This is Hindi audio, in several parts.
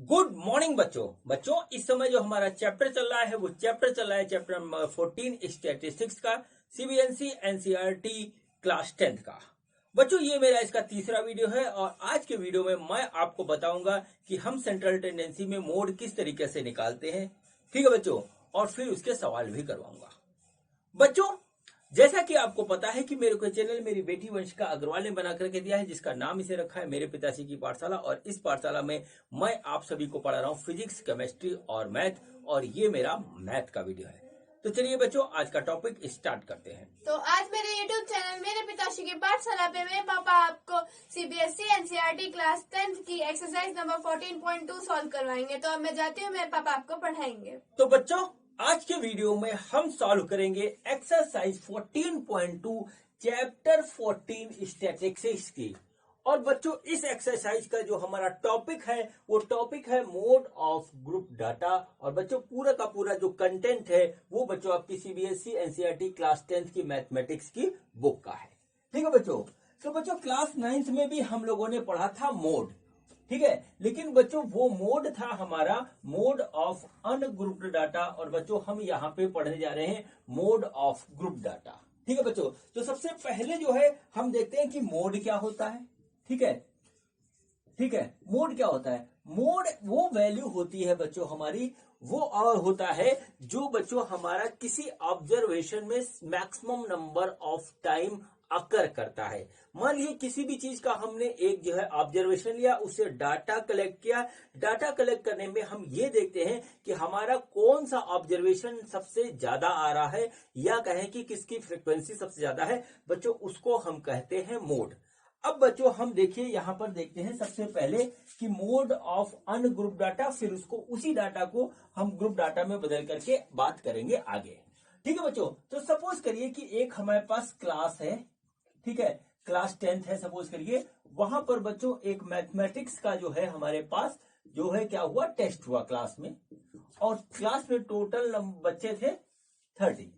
गुड मॉर्निंग बच्चों इस समय जो हमारा चैप्टर चल रहा है वो चैप्टर चल रहा है चैप्टर नंबर 14 स्टैटिस्टिक्स का सीबीएसई एनसीईआरटी क्लास 10th का। बच्चों ये मेरा इसका तीसरा वीडियो है और आज के वीडियो में मैं आपको बताऊंगा कि हम सेंट्रल टेंडेंसी में मोड किस तरीके से निकालते हैं। ठीक है बच्चों, और फिर उसके सवाल भी करवाऊंगा। बच्चों जैसा कि आपको पता है कि मेरे को चैनल मेरी बेटी वंशिका अग्रवाल ने बना करके दिया है, जिसका नाम इसे रखा है मेरे पिताश्री की पाठशाला। और इस पाठशाला में मैं आप सभी को पढ़ा रहा हूँ फिजिक्स, केमिस्ट्री और मैथ, और ये मेरा मैथ का वीडियो है। तो चलिए बच्चों आज का टॉपिक स्टार्ट करते हैं। तो आज मेरे YouTube चैनल मेरे पिताश्री की पाठशाला पे मेरे पापा आपको सीबीएसई एनसीईआरटी क्लास 10th की एक्सरसाइज नंबर 14.2 सॉल्व करवाएंगे। तो अब मैं जाती हूँ, मेरे पापा आपको पढ़ाएंगे। तो बच्चों आज के वीडियो में हम सॉल्व करेंगे एक्सरसाइज 14.2 चैप्टर 14 स्टैटिस्टिक्स की। और बच्चों इस एक्सरसाइज का जो हमारा टॉपिक है वो टॉपिक है मोड ऑफ ग्रुप डाटा। और बच्चों पूरा का पूरा जो कंटेंट है वो बच्चों आपकी सीबीएसई एनसीईआरटी क्लास 10th की मैथमेटिक्स की बुक का है। ठीक है बच्चों। तो बच्चों क्लास 9th में भी हम लोगों ने पढ़ा था मोड, ठीक है, लेकिन बच्चों वो मोड था हमारा मोड ऑफ अनग्रुप्ड डाटा। और बच्चों हम यहाँ पे पढ़ने जा रहे हैं मोड ऑफ ग्रुप डाटा। ठीक है बच्चों, तो सबसे पहले जो है हम देखते हैं कि मोड क्या होता है। ठीक है, ठीक है, मोड क्या होता है। मोड वो वैल्यू होती है बच्चों हमारी, वो और होता है जो बच्चों हमारा किसी ऑब्जर्वेशन में मैक्सिमम नंबर ऑफ टाइम अकर करता है। मान लीजिए किसी भी चीज का हमने एक जो है ऑब्जर्वेशन लिया, उससे डाटा कलेक्ट किया। डाटा कलेक्ट करने में हम ये देखते हैं कि हमारा कौन सा ऑब्जर्वेशन सबसे ज्यादा आ रहा है, या कहें कि किसकी फ्रीक्वेंसी सबसे ज्यादा है, बच्चों उसको हम कहते हैं मोड। अब बच्चों हम देखिए यहां पर देखते हैं सबसे पहले कि मोड ऑफ अनग्रुप डाटा, फिर उसको उसी डाटा को हम ग्रुप डाटा में बदल करके बात करेंगे आगे। ठीक है बच्चों, तो सपोज करिए कि एक हमारे पास क्लास है, ठीक है, क्लास 10th है सपोज करिए। वहां पर बच्चों एक मैथमेटिक्स का जो है हमारे पास जो है क्या हुआ, टेस्ट हुआ क्लास में। और क्लास में टोटल बच्चे थे 30।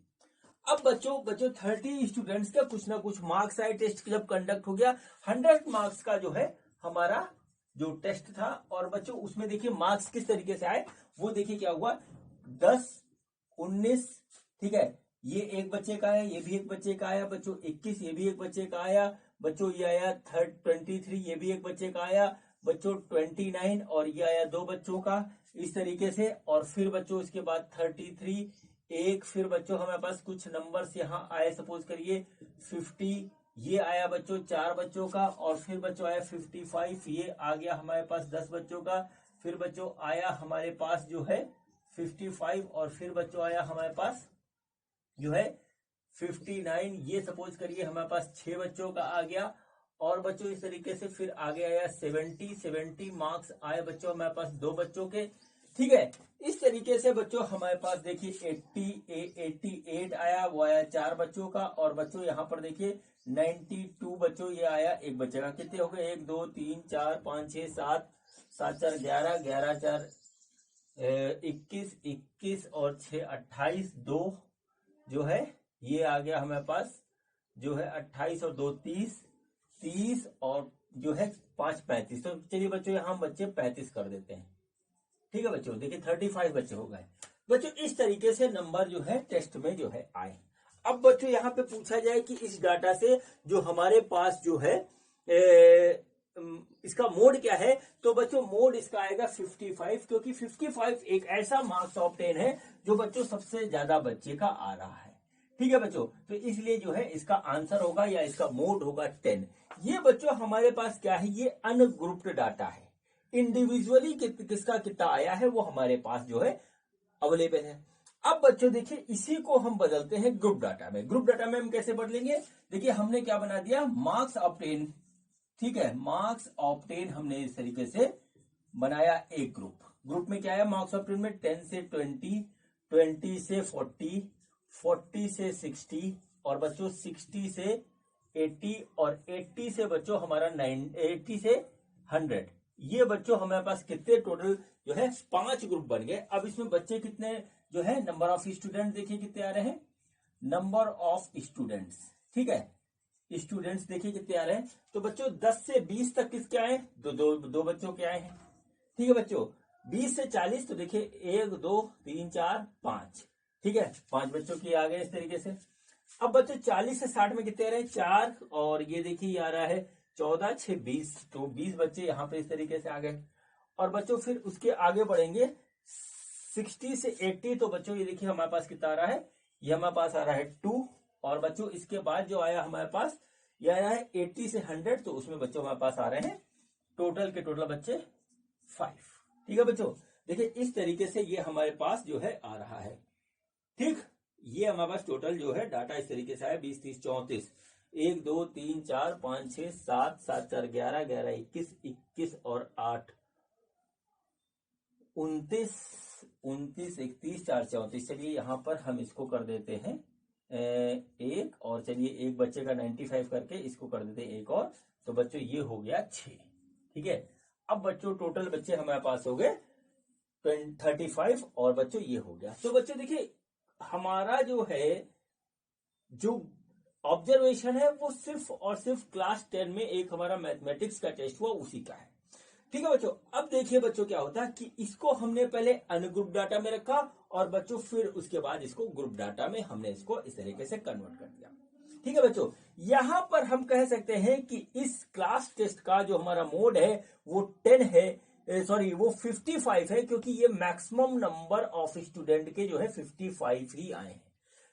अब बच्चों 30 स्टूडेंट्स का कुछ ना कुछ मार्क्स आए। टेस्ट जब कंडक्ट हो गया 100 मार्क्स का जो है हमारा जो टेस्ट था। और बच्चों उसमें देखिए मार्क्स किस तरीके से आए, वो देखिए क्या हुआ, 10, 19, ठीक है, ये एक बच्चे का है, ये भी एक बच्चे का आया बच्चों, 21 ये भी एक बच्चे का आया बच्चों, ये आया 23 ये भी एक बच्चे का आया बच्चों, 29 और ये आया दो बच्चों का, इस तरीके से। और फिर बच्चों इसके बाद 33 एक, फिर बच्चों हमारे पास कुछ नंबर्स यहाँ आए, सपोज करिए 50 ये आया बच्चों 4 बच्चों का। और फिर बच्चों आया 55 ये आ गया हमारे पास 10 बच्चों का। फिर बच्चों आया हमारे पास जो है 55 और फिर बच्चों आया हमारे पास जो है 59 ये सपोज करिए हमारे पास 6 बच्चों का आ गया। और बच्चों इस तरीके से फिर आगे आया 70 मार्क्स आए बच्चों हमारे पास दो बच्चों के। ठीक है, इस तरीके से बच्चों हमारे पास देखिए 88 आया, वो आया 4 बच्चों का। और बच्चों यहाँ पर देखिए 92 बच्चों ये आया एक बच्चे का। कितने हो गए, 1 2 3 4 5 6 7, 7 4 11, 11 4 21, 21 और 6 28, 2 जो है ये आ गया हमारे पास जो है 28 और 2 30, 30 और जो है 5 35। तो चलिए बच्चों यहाँ बच्चे 35 कर देते हैं। ठीक है बच्चों, देखिए 35 बच्चे हो गए बच्चों। इस तरीके से नंबर जो है टेस्ट में जो है आए। अब बच्चों यहाँ पे पूछा जाए कि इस डाटा से जो हमारे पास जो है इसका मोड क्या है, तो बच्चों मोड इसका आएगा 55, क्योंकि 55 एक ऐसा मार्क्स ऑफ 10 है जो बच्चों सबसे ज्यादा बच्चे का आ रहा है। ठीक है बच्चों, तो इसलिए जो है इसका आंसर होगा या इसका मोड होगा 10। ये बच्चों हमारे पास क्या है, ये अनग्रुप्ड डाटा है। इंडिविजुअली किसका कितना आया है वो हमारे पास जो है अवेलेबल है। अब बच्चों देखिए इसी को हम बदलते हैं ग्रुप डाटा में। ग्रुप डाटा में हम कैसे बदलेंगे, देखिए हमने क्या बना दिया, मार्क्स ऑफ 10। ठीक है, मार्क्स ऑफ 10 हमने इस तरीके से बनाया एक ग्रुप। ग्रुप में क्या है, मार्क्स ऑफ 10 में 10 से 20, 20 से 40, 40 से 60 और बच्चों 60 से 80 और 80 से बच्चों हमारा 80 से 100। ये बच्चों हमारे पास कितने टोटल जो है 5 ग्रुप बन गए। अब इसमें बच्चे कितने जो है, नंबर ऑफ स्टूडेंट देखिए कितने आ रहे हैं, नंबर ऑफ स्टूडेंट्स, ठीक है, स्टूडेंट्स देखिए कितने आ रहे हैं। तो बच्चों 10 से 20 तक किसके आए, दो बच्चों के आए हैं। ठीक है बच्चों, 20 से 40 तो देखिए 1 2 3 4 5, ठीक है, 5 बच्चों की आ गए इस तरीके से। अब बच्चों 40 से 60 में कितने आ रहे हैं? 4, और ये देखिए आ रहा है 14 6 20, तो 20 बच्चे यहाँ पे इस तरीके से आ गए। और बच्चों फिर उसके आगे बढ़ेंगे 60 से 80, तो बच्चों ये देखिए हमारे पास कितना आ रहा है? ये हमारे पास आ रहा है 2। और बच्चों इसके बाद जो आया हमारे पास, ये आया है 80 से 100, तो उसमें बच्चों हमारे पास आ रहे हैं टोटल के टोटल बच्चे 5। ठीक है बच्चों, देखिए इस तरीके से ये हमारे पास जो है आ रहा है। ठीक, ये हमारे पास टोटल जो है डाटा इस तरीके से है 20 30 34, 1 2 3 4 5 6 7 7 4 11 11 21 21 और 8 29 29 31 4 34। चलिए यहाँ पर हम इसको कर देते हैं एक, और चलिए एक बच्चे का 95 करके इसको कर देते हैं एक और, तो बच्चों ये हो गया 6। ठीक है, अब बच्चों टोटल बच्चे हमारे पास हो गए 35, और बच्चों ये हो गया। तो बच्चों देखिए हमारा जो है जो ऑब्जर्वेशन है वो सिर्फ और सिर्फ क्लास 10 में एक हमारा मैथमेटिक्स का टेस्ट हुआ उसी का है। ठीक है बच्चों, अब देखिए बच्चों क्या होता है कि इसको हमने पहले अनग्रुप डाटा में रखा, और बच्चों फिर उसके बाद इसको ग्रुप डाटा में हमने इसको इस तरीके से कन्वर्ट कर दिया। ठीक है बच्चों, यहां पर हम कह सकते हैं कि इस क्लास टेस्ट का जो हमारा मोड है वो 10 है, सॉरी वो 55 है, क्योंकि ये मैक्सिमम नंबर ऑफ स्टूडेंट के जो है 55 ही आए हैं।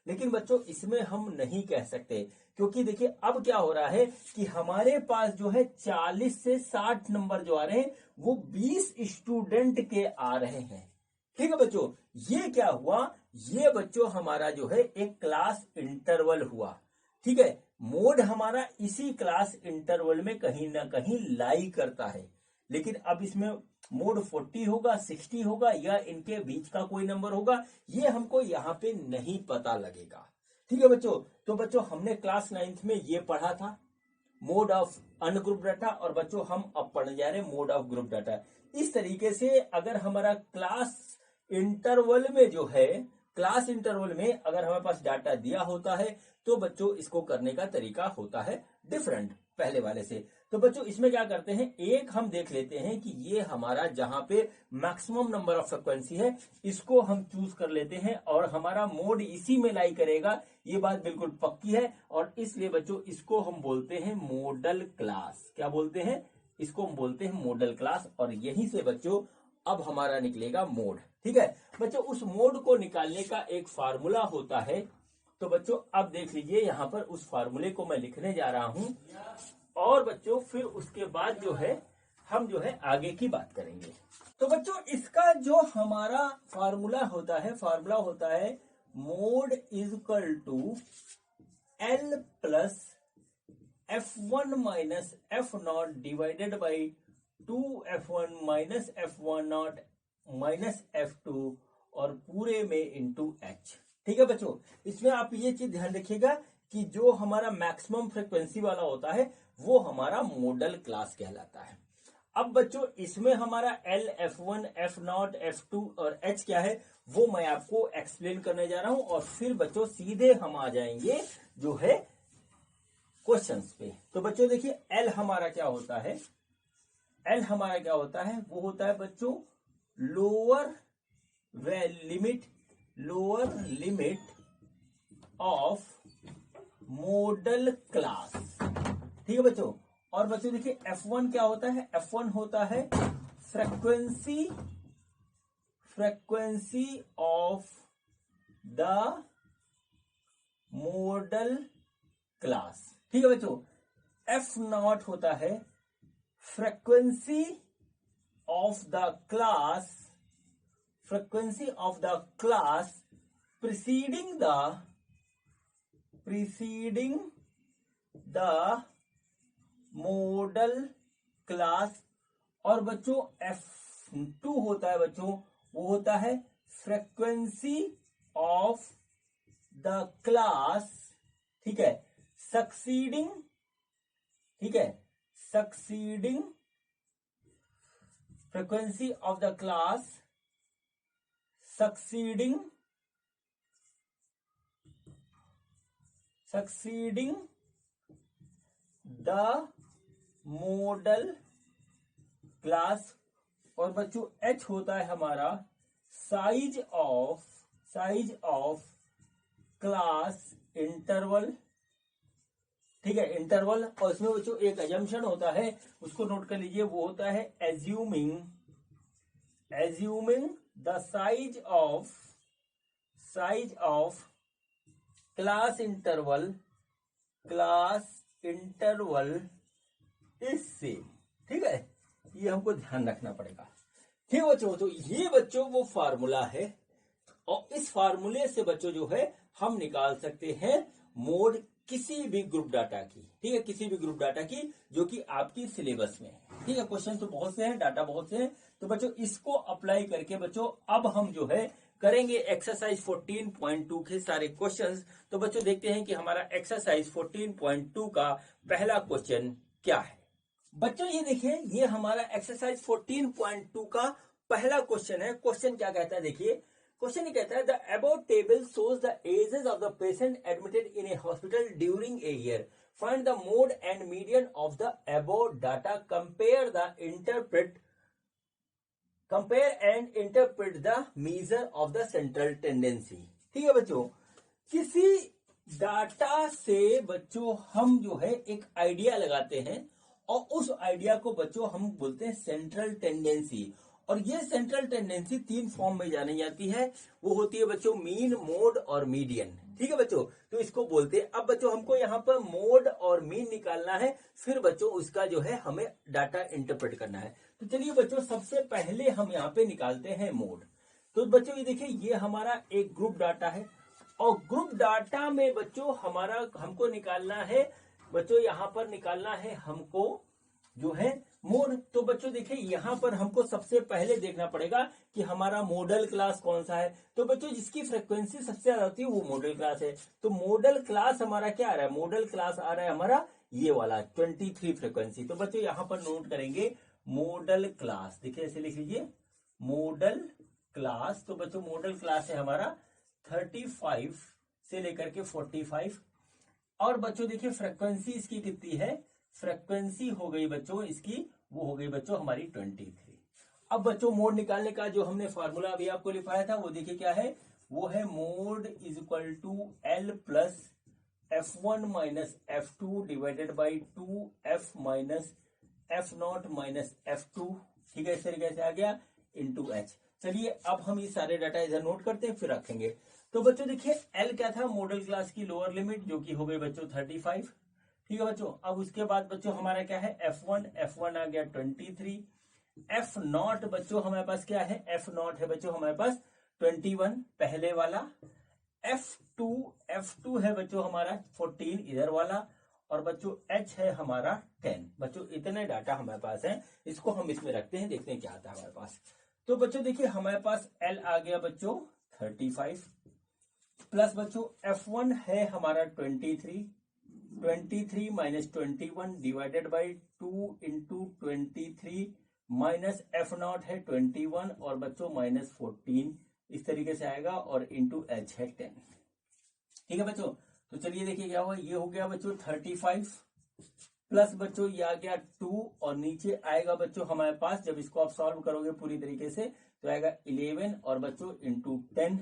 लेकिन बच्चों इसमें हम नहीं कह सकते, क्योंकि देखिए अब क्या हो रहा है कि हमारे पास जो है 40 से 60 नंबर जो आ रहे हैं वो 20 स्टूडेंट के आ रहे हैं। ठीक है बच्चों, ये क्या हुआ? ये बच्चों हमारा जो है एक क्लास इंटरवल हुआ। ठीक है, मोड हमारा इसी क्लास इंटरवल में कहीं ना कहीं लाई करता है, लेकिन अब इसमें मोड 40 होगा 60 होगा या इनके बीच का कोई नंबर होगा, ये हमको यहाँ पे नहीं पता लगेगा। ठीक है बच्चों, तो बच्चों हमने क्लास 9th में ये पढ़ा था मोड ऑफ अनग्रुप डाटा, और बच्चों हम अब पढ़ने जा रहे हैं मोड ऑफ ग्रुप डाटा। इस तरीके से अगर हमारा क्लास इंटरवल में जो है, क्लास इंटरवल में अगर हमारे पास डाटा दिया होता है तो बच्चों इसको करने का तरीका होता है डिफरेंट पहले वाले से। तो बच्चों इसमें क्या करते हैं, एक हम देख लेते हैं कि ये हमारा जहां पे मैक्सिमम नंबर ऑफ फ्रीक्वेंसी है इसको हम चूज कर लेते हैं, और हमारा मोड इसी में लाई करेगा, ये बात बिल्कुल पक्की है। और इसलिए बच्चों इसको हम बोलते हैं मॉडल क्लास। क्या बोलते हैं? इसको हम बोलते हैं मॉडल क्लास, और यहीं से बच्चों अब हमारा निकलेगा मोड। ठीक है बच्चों, उस मोड को निकालने का एक फार्मूला होता है। तो बच्चों अब देख लीजिए यहाँ पर उस फार्मूले को मैं लिखने जा रहा हूं, और बच्चों फिर उसके बाद जो है हम जो है आगे की बात करेंगे। तो बच्चों इसका जो हमारा फार्मूला होता है mode is equal to L plus F1 minus F0 divided by 2F1 minus F1 minus F2 और पूरे में इंटू H। ठीक है बच्चों, इसमें आप ये चीज ध्यान रखिएगा कि जो हमारा मैक्सिमम फ्रीक्वेंसी वाला होता है वो हमारा मॉडल क्लास कहलाता है। अब बच्चों इसमें हमारा L F1 F0 F2 और H क्या है वो मैं आपको एक्सप्लेन करने जा रहा हूं, और फिर बच्चों सीधे हम आ जाएंगे जो है क्वेश्चंस पे। तो बच्चों देखिए L हमारा क्या होता है, L हमारा क्या होता है, वो होता है बच्चों lower limit of model class. ठीक है बच्चों, और बच्चों देखिए F1 क्या होता है, F1 होता है frequency of the model class. ठीक है बच्चों, F0 होता है frequency of the class preceding the model class. और बच्चों F2 होता है बच्चों, वो होता है फ्रीक्वेंसी ऑफ द क्लास, ठीक है, succeeding frequency of the class succeeding the model class और बच्चों h होता है हमारा साइज ऑफ क्लास इंटरवल, ठीक है, इंटरवल। और इसमें बच्चों एक अजम्पशन होता है, उसको नोट कर लीजिए, वो होता है assuming the size of class interval is same, ठीक है। ये हमको ध्यान रखना पड़ेगा, ठीक है बच्चों। तो ये बच्चों वो फार्मूला है, और इस फार्मूले से बच्चों जो है हम निकाल सकते हैं मोड किसी भी ग्रुप डाटा की, ठीक है, किसी भी ग्रुप डाटा की जो कि आपकी सिलेबस में है, ठीक है। क्वेश्चन तो बहुत से हैं, डाटा बहुत से हैं, तो बच्चों इसको अप्लाई करके बच्चों अब हम जो है करेंगे एक्सरसाइज 14.2 के सारे क्वेश्चंस। तो बच्चों देखते हैं कि हमारा एक्सरसाइज 14.2 का पहला क्वेश्चन क्या है। बच्चों ये देखिए, ये हमारा एक्सरसाइज 14.2 का पहला क्वेश्चन है। क्वेश्चन क्या कहता है, देखिए क्वेश्चन ये कहता है the above table shows the ages of the patient admitted in a hospital during a year, find the mode and median of the above data, compare and interpret the measure of the central tendency. ठीक है बच्चों, किसी डाटा से बच्चों हम जो है एक आइडिया लगाते हैं, और उस आइडिया को बच्चों हम बोलते हैं सेंट्रल टेंडेंसी। और ये सेंट्रल टेंडेंसी 3 फॉर्म में जानी जाती है, वो होती है बच्चों मीन, मोड और मीडियन, ठीक है बच्चों। तो इसको बोलते हैं, अब बच्चों हमको यहाँ पर मोड और मीन निकालना है, फिर बच्चों उसका जो है हमें डाटा इंटरप्रेट करना है। तो चलिए बच्चों सबसे पहले हम यहाँ पे निकालते हैं मोड। तो बच्चों ये देखिए, ये हमारा एक ग्रुप डाटा है, और ग्रुप डाटा में बच्चों हमको निकालना है, बच्चों यहाँ पर निकालना है हमको जो है मोड। तो बच्चों देखिए यहाँ पर हमको सबसे पहले देखना पड़ेगा कि हमारा मॉडल क्लास कौन सा है। तो बच्चों जिसकी फ्रीक्वेंसी सबसे ज्यादा होती है वो मॉडल क्लास है। तो मॉडल क्लास हमारा क्या आ रहा है, मॉडल क्लास आ रहा है हमारा ये वाला 23 फ्रीक्वेंसी। तो बच्चों यहाँ पर नोट करेंगे मॉडल क्लास, देखिए ऐसे लिख लीजिए मॉडल क्लास। तो बच्चों मॉडल क्लास है हमारा 35 से लेकर के 45। और बच्चों देखिए फ्रीक्वेंसी इसकी कितनी है, फ्रीक्वेंसी हो गई बच्चों इसकी, वो हो गई बच्चों हमारी 23। अब बच्चों मोड निकालने का जो हमने फार्मूला अभी आपको लिखाया था वो देखिए क्या है, वो है mode is equal to L plus F1 minus F2 divided by 2F minus F0 minus F2, ठीक है, इस तरीके से आ गया इंटू एच। चलिए अब हम ये सारे डाटा इधर नोट करते हैं फिर रखेंगे। तो बच्चों देखिए एल क्या था, मॉडल क्लास की लोअर लिमिट जो कि हो गई बच्चों 35, ठीक है बच्चों। अब उसके बाद बच्चों हमारा क्या है F1 आ गया 23, F0 बच्चों हमारे पास क्या है, F0 है बच्चों हमारे पास 21 पहले वाला, F2 है बच्चों हमारा 14 इधर वाला, और बच्चों H है हमारा 10। बच्चों इतने डाटा हमारे पास है, इसको हम इसमें रखते हैं, देखते हैं क्या आता है हमारे पास। तो बच्चों देखिए हमारे पास L आ गया बच्चों 35 प्लस बच्चों F1 है हमारा 23 minus 21 divided by 2 into 23 minus F0 है 21 और बच्चों माइनस 14, इस तरीके से आएगा, और इंटू H है 10, ठीक है बच्चों। तो चलिए देखिए क्या हुआ, ये हो गया बच्चों 35 प्लस बच्चों ये आ गया 2, और नीचे आएगा बच्चों हमारे पास, जब इसको आप सॉल्व करोगे पूरी तरीके से तो आएगा 11 और बच्चों इंटू 10।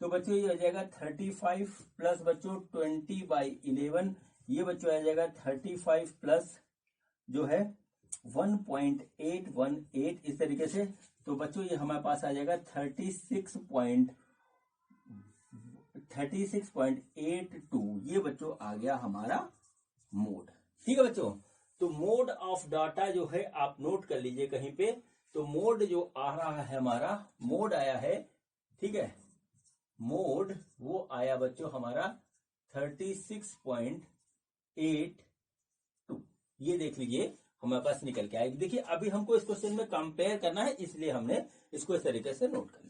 तो बच्चों ये आ जाएगा 35 प्लस बच्चों 20/11, ये बच्चों आ जाएगा 35 प्लस जो है 1.818, इस तरीके से। तो बच्चों ये हमारे पास आ जाएगा 36.82, ये बच्चों आ गया हमारा मोड, ठीक है बच्चों। तो मोड ऑफ डाटा जो है आप नोट कर लीजिए कहीं पे। तो मोड जो आ रहा है हमारा, मोड आया है, ठीक है, मोड वो आया बच्चों हमारा 36.82, ये देख लीजिए हमारे पास निकल के आएगी। देखिए अभी हमको इस क्वेश्चन में कंपेयर करना है, इसलिए हमने इसको इस तरीके से नोट कर लिया।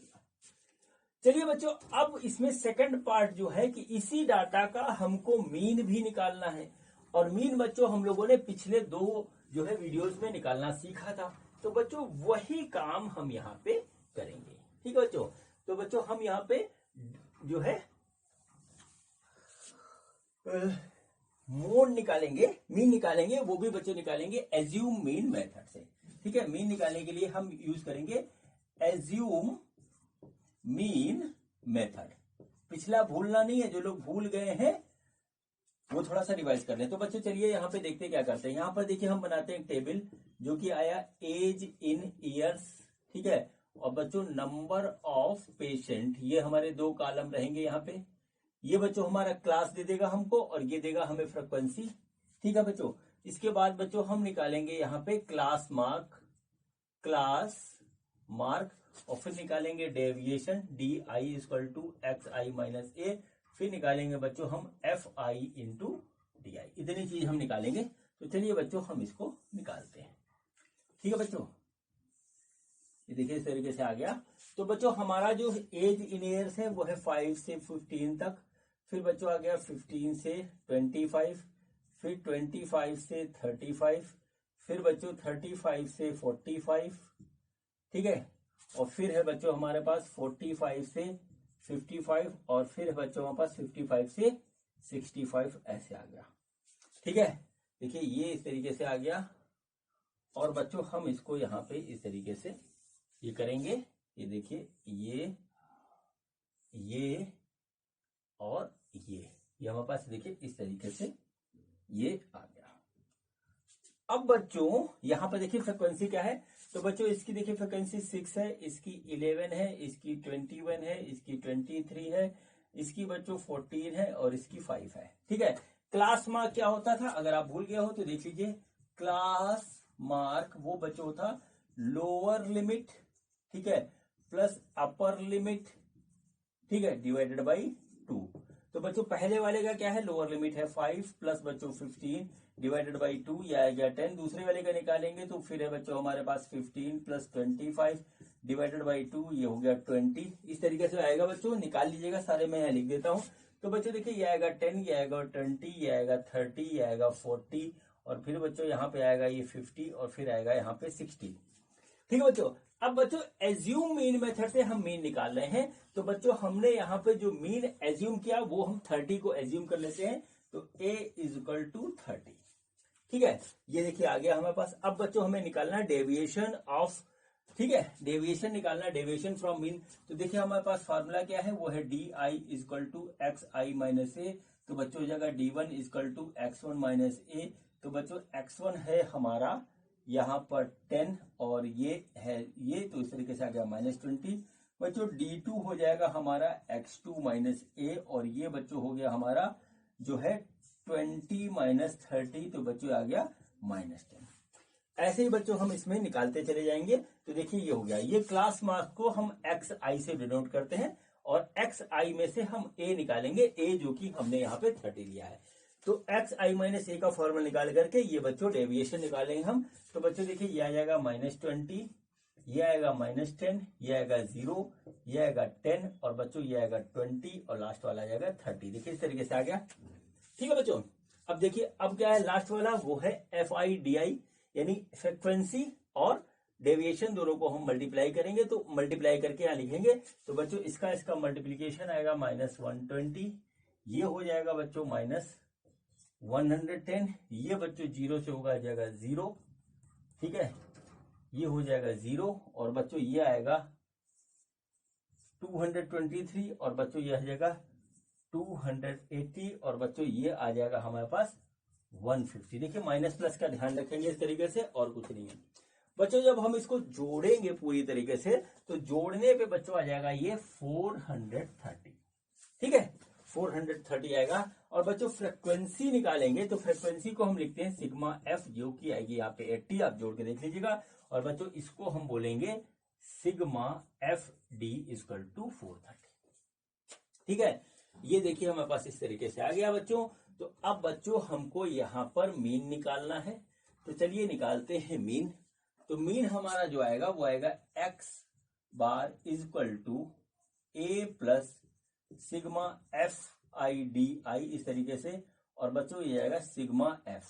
चलिए बच्चों अब इसमें सेकंड पार्ट जो है कि इसी डाटा का हमको मीन भी निकालना है, और मीन बच्चों हम लोगों ने पिछले 2 जो है वीडियोस में निकालना सीखा था। तो बच्चों वही काम हम यहाँ पे करेंगे, ठीक है बच्चों। तो बच्चों हम यहाँ पे जो है मोड निकालेंगे, मीन निकालेंगे, वो भी बच्चों निकालेंगे एज्यूम मीन मेथड से। ठीक है, मीन निकालने के लिए हम यूज करेंगे एज्यूम मीन मेथड। पिछला भूलना नहीं है, जो लोग भूल गए हैं वो थोड़ा सा रिवाइज कर लें। तो बच्चों चलिए यहाँ पे देखते क्या करते हैं। यहाँ पर देखिए हम बनाते हैं एक टेबल जो कि आया एज इन ईयर्स, ठीक है, और बच्चों नंबर ऑफ पेशेंट, ये हमारे 2 कॉलम रहेंगे यहाँ पे। ये बच्चों हमारा क्लास दे देगा हमको और ये देगा हमें फ्रीक्वेंसी, ठीक है बच्चों। इसके बाद बच्चों हम निकालेंगे यहाँ पे क्लास मार्क और फिर निकालेंगे deviation d i equal to x i minus a, फिर निकालेंगे बच्चों हम f i into d i. इतनी चीज हम निकालेंगे। तो चलिए बच्चों हम इसको निकालते हैं, ठीक है बच्चों। ये देखिए इस तरीके से आ गया। तो बच्चों हमारा जो एज इन ईयर्स है वो है 5 से 15 तक, फिर बच्चों आ गया 15 से 25, फिर 25 से 35, फिर बच्चों 35 से 45, ठीक है, और फिर है बच्चों हमारे पास 45 से 55, और फिर है बच्चों हमारे पास 55 से 65, ऐसे आ गया, ठीक है। देखिए ये इस तरीके से आ गया। और बच्चों हम इसको यहाँ पे इस तरीके से ये करेंगे, ये देखिए ये और ये हमारे पास देखिए इस तरीके से ये आ गया। अब बच्चों यहाँ पर देखिए फ्रीक्वेंसी क्या है। तो बच्चों इसकी देखिए फ्रीक्वेंसी 6 है, इसकी 11 है, इसकी 21 है, इसकी 23 है, इसकी बच्चों 14 है और इसकी 5 है, ठीक है। क्लास मार्क क्या होता था, अगर आप भूल गए हो तो देख लीजिए। क्लास मार्क वो बच्चों था लोअर लिमिट, ठीक है, प्लस अपर लिमिट, ठीक है, डिवाइडेड बाई 2। तो बच्चों पहले वाले का क्या है, लोअर लिमिट है 5 प्लस बच्चों 15 डिवाइडेड बाई 2, ये आएगा 10। दूसरे वाले का निकालेंगे तो फिर है बच्चों हमारे पास 15 प्लस 25 डिवाइडेड बाई 2, ये हो गया 20। इस तरीके से आएगा बच्चों, निकाल लीजिएगा सारे, मैं यहाँ लिख देता हूँ। तो बच्चों देखिए ये आएगा 10, ये आएगा 20, ये आएगा 30, ये आएगा 40, और फिर बच्चों यहाँ पे आएगा ये 50, और फिर आएगा यहाँ पे 60, ठीक है बच्चों। अब बच्चों एज्यूम मीन मेथड से हम मीन निकाल रहे हैं। तो बच्चों हमने यहाँ पे जो मीन एज्यूम किया वो हम 30 को एज्यूम कर लेते हैं। तो a इज इक्वल टू 30, ठीक है, ये देखिए आ गया हमारे पास। अब बच्चों हमें निकालना है डेविएशन ऑफ, ठीक है, डेविएशन निकालना है, डेविएशन फ्रॉम मीन। तो देखिए हमारे पास फार्मूला क्या है, वो है d i is equal to x i minus a. तो बच्चों हो जाएगा D1 is equal to x1 minus a. तो बच्चों x1 है हमारा यहाँ पर 10 और ये है ये, तो इस तरीके से आ गया -20। बच्चों D2 हो जाएगा हमारा x2 माइनस ए, और ये बच्चों हो गया हमारा जो है 20 माइनस 30, तो बच्चों आ गया -10। ऐसे ही बच्चों हम इसमें निकालते चले जाएंगे। तो देखिए ये हो गया, ये क्लास मार्क्स को हम xi से डिनोट करते हैं और xi में से हम a निकालेंगे, a जो कि हमने यहाँ पे 30 लिया है। तो xi माइनस ए का फॉर्मूला निकाल करके ये बच्चों डेविएशन निकालेंगे हम। तो बच्चों देखिए ये आ जाएगा -20, ये आएगा -10, ये आएगा 0, ये आएगा 10, और बच्चों ये आएगा 20, और लास्ट वाला आ जाएगा 30। देखिए इस तरीके से आ गया, ठीक है बच्चों। अब देखिए अब क्या है लास्ट वाला, वो है FI/DI, यानी फ्रीक्वेंसी और डेविएशन दोनों को हम मल्टीप्लाई करेंगे। तो मल्टीप्लाई करके यहाँ लिखेंगे। तो बच्चों इसका मल्टीप्लीकेशन आएगा -120, ये हो जाएगा बच्चों -110, ये बच्चों 0 से होगा जाएगा 0, ठीक है, ये हो जाएगा 0, और बच्चों ये आएगा 223, और बच्चों ये आ जाएगा 280, और बच्चों ये आ जाएगा हमारे पास 150। देखिए माइनस प्लस का ध्यान रखेंगे इस तरीके से, और कुछ नहीं है बच्चों। जब हम इसको जोड़ेंगे पूरी तरीके से, तो जोड़ने पे बच्चों आ जाएगा ये 430, ठीक है, 430 आएगा। और बच्चों फ्रीक्वेंसी निकालेंगे, तो फ्रीक्वेंसी को हम लिखते हैं सिग्मा एफ, जो की आएगी यहाँ पे 80, आप जोड़ के देख लीजिएगा। और बच्चों इसको हम बोलेंगे sigma f d equal to 430, ठीक है। ये देखिए हमारे पास इस तरीके से आ गया बच्चों। तो अब बच्चों हमको यहाँ पर मीन निकालना है। तो चलिए निकालते हैं मीन। तो मीन हमारा जो आएगा वो आएगा x bar is equal to a plus sigma FI/DI, इस तरीके से। और बच्चों ये आएगा सिग्मा f,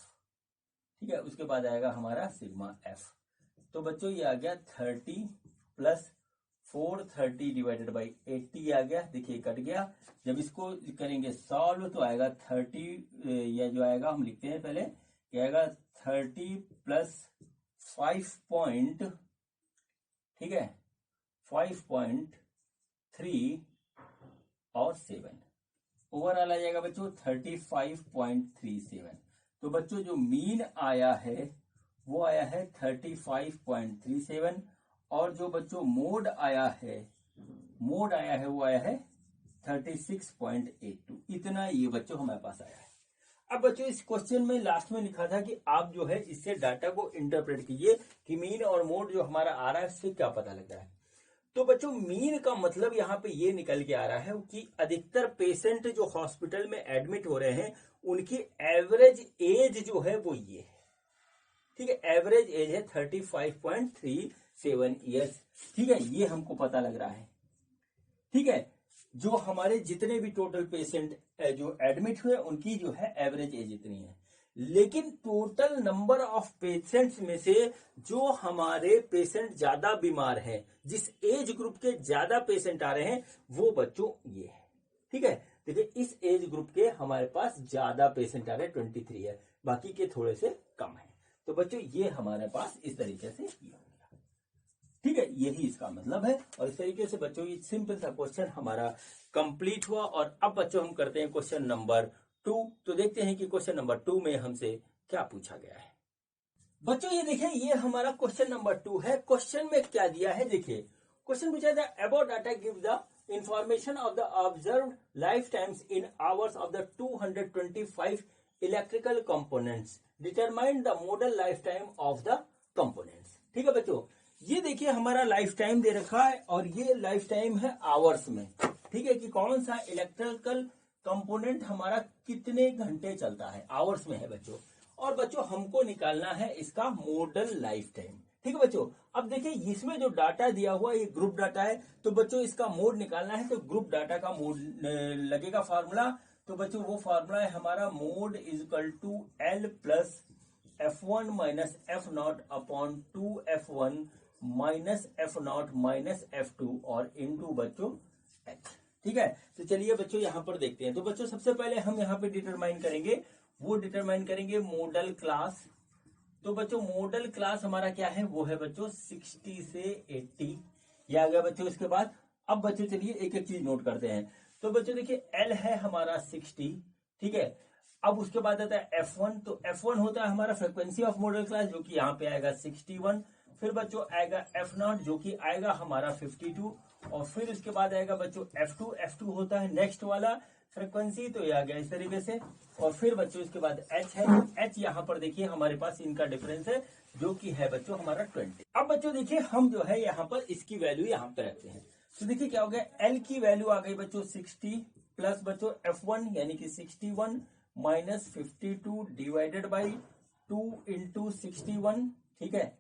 ठीक है, उसके बाद आएगा हमारा सिग्मा f। तो बच्चों ये आ गया 30 प्लस 430 डिवाइडेड बाई 80 आ गया। देखिए कट गया। जब इसको करेंगे सॉल्व तो आएगा 30, या जो आएगा हम लिखते हैं पहले, क्या आएगा 30 प्लस 5 ठीक है 5.3 और 7 ओवरऑल आ जाएगा बच्चों 35.37। तो बच्चों जो मीन आया है वो आया है 35.37 और जो बच्चों मोड आया है वो आया है 36.82। इतना ये बच्चों हमारे पास आया है। अब बच्चों इस क्वेश्चन में लास्ट में लिखा था कि आप जो है इससे डाटा को इंटरप्रेट कीजिए कि मीन और मोड जो हमारा आ रहा है उससे क्या पता लग रहा है। तो बच्चों मीन का मतलब यहाँ पे ये निकल के आ रहा है कि अधिकतर पेशेंट जो हॉस्पिटल में एडमिट हो रहे हैं उनकी एवरेज एज जो है वो ये है। ठीक है, एवरेज एज है 35.37 ईयर्स। ठीक है, ये हमको पता लग रहा है। ठीक है, जो हमारे जितने भी टोटल पेशेंट जो एडमिट हुए उनकी जो है एवरेज एज इतनी है। लेकिन टोटल नंबर ऑफ पेशेंट्स में से जो हमारे पेशेंट ज्यादा बीमार हैं, जिस एज ग्रुप के ज्यादा पेशेंट आ रहे हैं वो बच्चों ये है। ठीक है, देखिए इस एज ग्रुप के हमारे पास ज्यादा पेशेंट आ रहे हैं 23 है, बाकी के थोड़े से कम है। तो बच्चों ये हमारे पास इस तरीके से ये हो गया। ठीक है, यही इसका मतलब है। और इस तरीके से बच्चों ये सिंपल सा क्वेश्चन हमारा कंप्लीट हुआ। और अब बच्चों हम करते हैं क्वेश्चन नंबर 2। तो देखते हैं कि क्वेश्चन नंबर 2 में हमसे क्या पूछा गया है। बच्चों ये देखें, ये हमारा क्वेश्चन नंबर 2 है। क्वेश्चन में क्या दिया है देखिए, क्वेश्चन पूछा था about data give the information of the observed life times in hours of the 225 electrical components, determine the model life time of the components. ठीक है बच्चों, ये देखिए हमारा लाइफ टाइम दे रखा है और ये लाइफ टाइम है आवर्स में। ठीक है, कि कौन सा इलेक्ट्रिकल कंपोनेंट हमारा कितने घंटे चलता है, आवर्स में है बच्चों। और बच्चों हमको निकालना है इसका मॉडल लाइफ टाइम। ठीक है बच्चों, अब देखिए इसमें जो डाटा दिया हुआ ये ग्रुप डाटा है, तो बच्चों इसका मोड निकालना है। तो ग्रुप डाटा का मोड लगेगा फार्मूला। तो बच्चों वो फार्मूला है हमारा mode is equal to L plus F1 minus F0 upon 2F1 minus F0 minus F2 और इनटू बच्चों H। ठीक है, तो चलिए बच्चों यहां पर देखते हैं। तो बच्चों सबसे पहले हम यहां पे डिटरमाइन करेंगे मॉडल क्लास। तो बच्चों मॉडल क्लास हमारा क्या है, वो है बच्चों 60 से 80। ये आ गया बच्चों। इसके बाद अब बच्चों चलिए एक एक चीज नोट करते हैं। तो बच्चों देखिए L है हमारा 60। ठीक है, अब उसके बाद आता है F1। तो F1 होता है हमारा फ्रीक्वेंसी ऑफ मॉडल क्लास, जो कि यहाँ पे आएगा 61। फिर बच्चों आएगा F0 जो कि आएगा हमारा 52। और फिर उसके बाद आएगा बच्चों F2 होता है नेक्स्ट वाला फ्रीक्वेंसी, तो ये आ गया इस तरीके से। और फिर बच्चों इसके बाद H है। H यहाँ पर देखिए हमारे पास इनका डिफरेंस है जो कि है बच्चों हमारा 20। अब बच्चों देखिए हम जो है यहाँ पर इसकी वैल्यू यहाँ पे रखते हैं। तो देखिए क्या हो गया, L की वैल्यू आ गई बच्चों 60 प्लस बच्चों F1 यानी कि 61 माइनस 52 डिवाइडेड बाई 2 इंटू 61। ठीक है,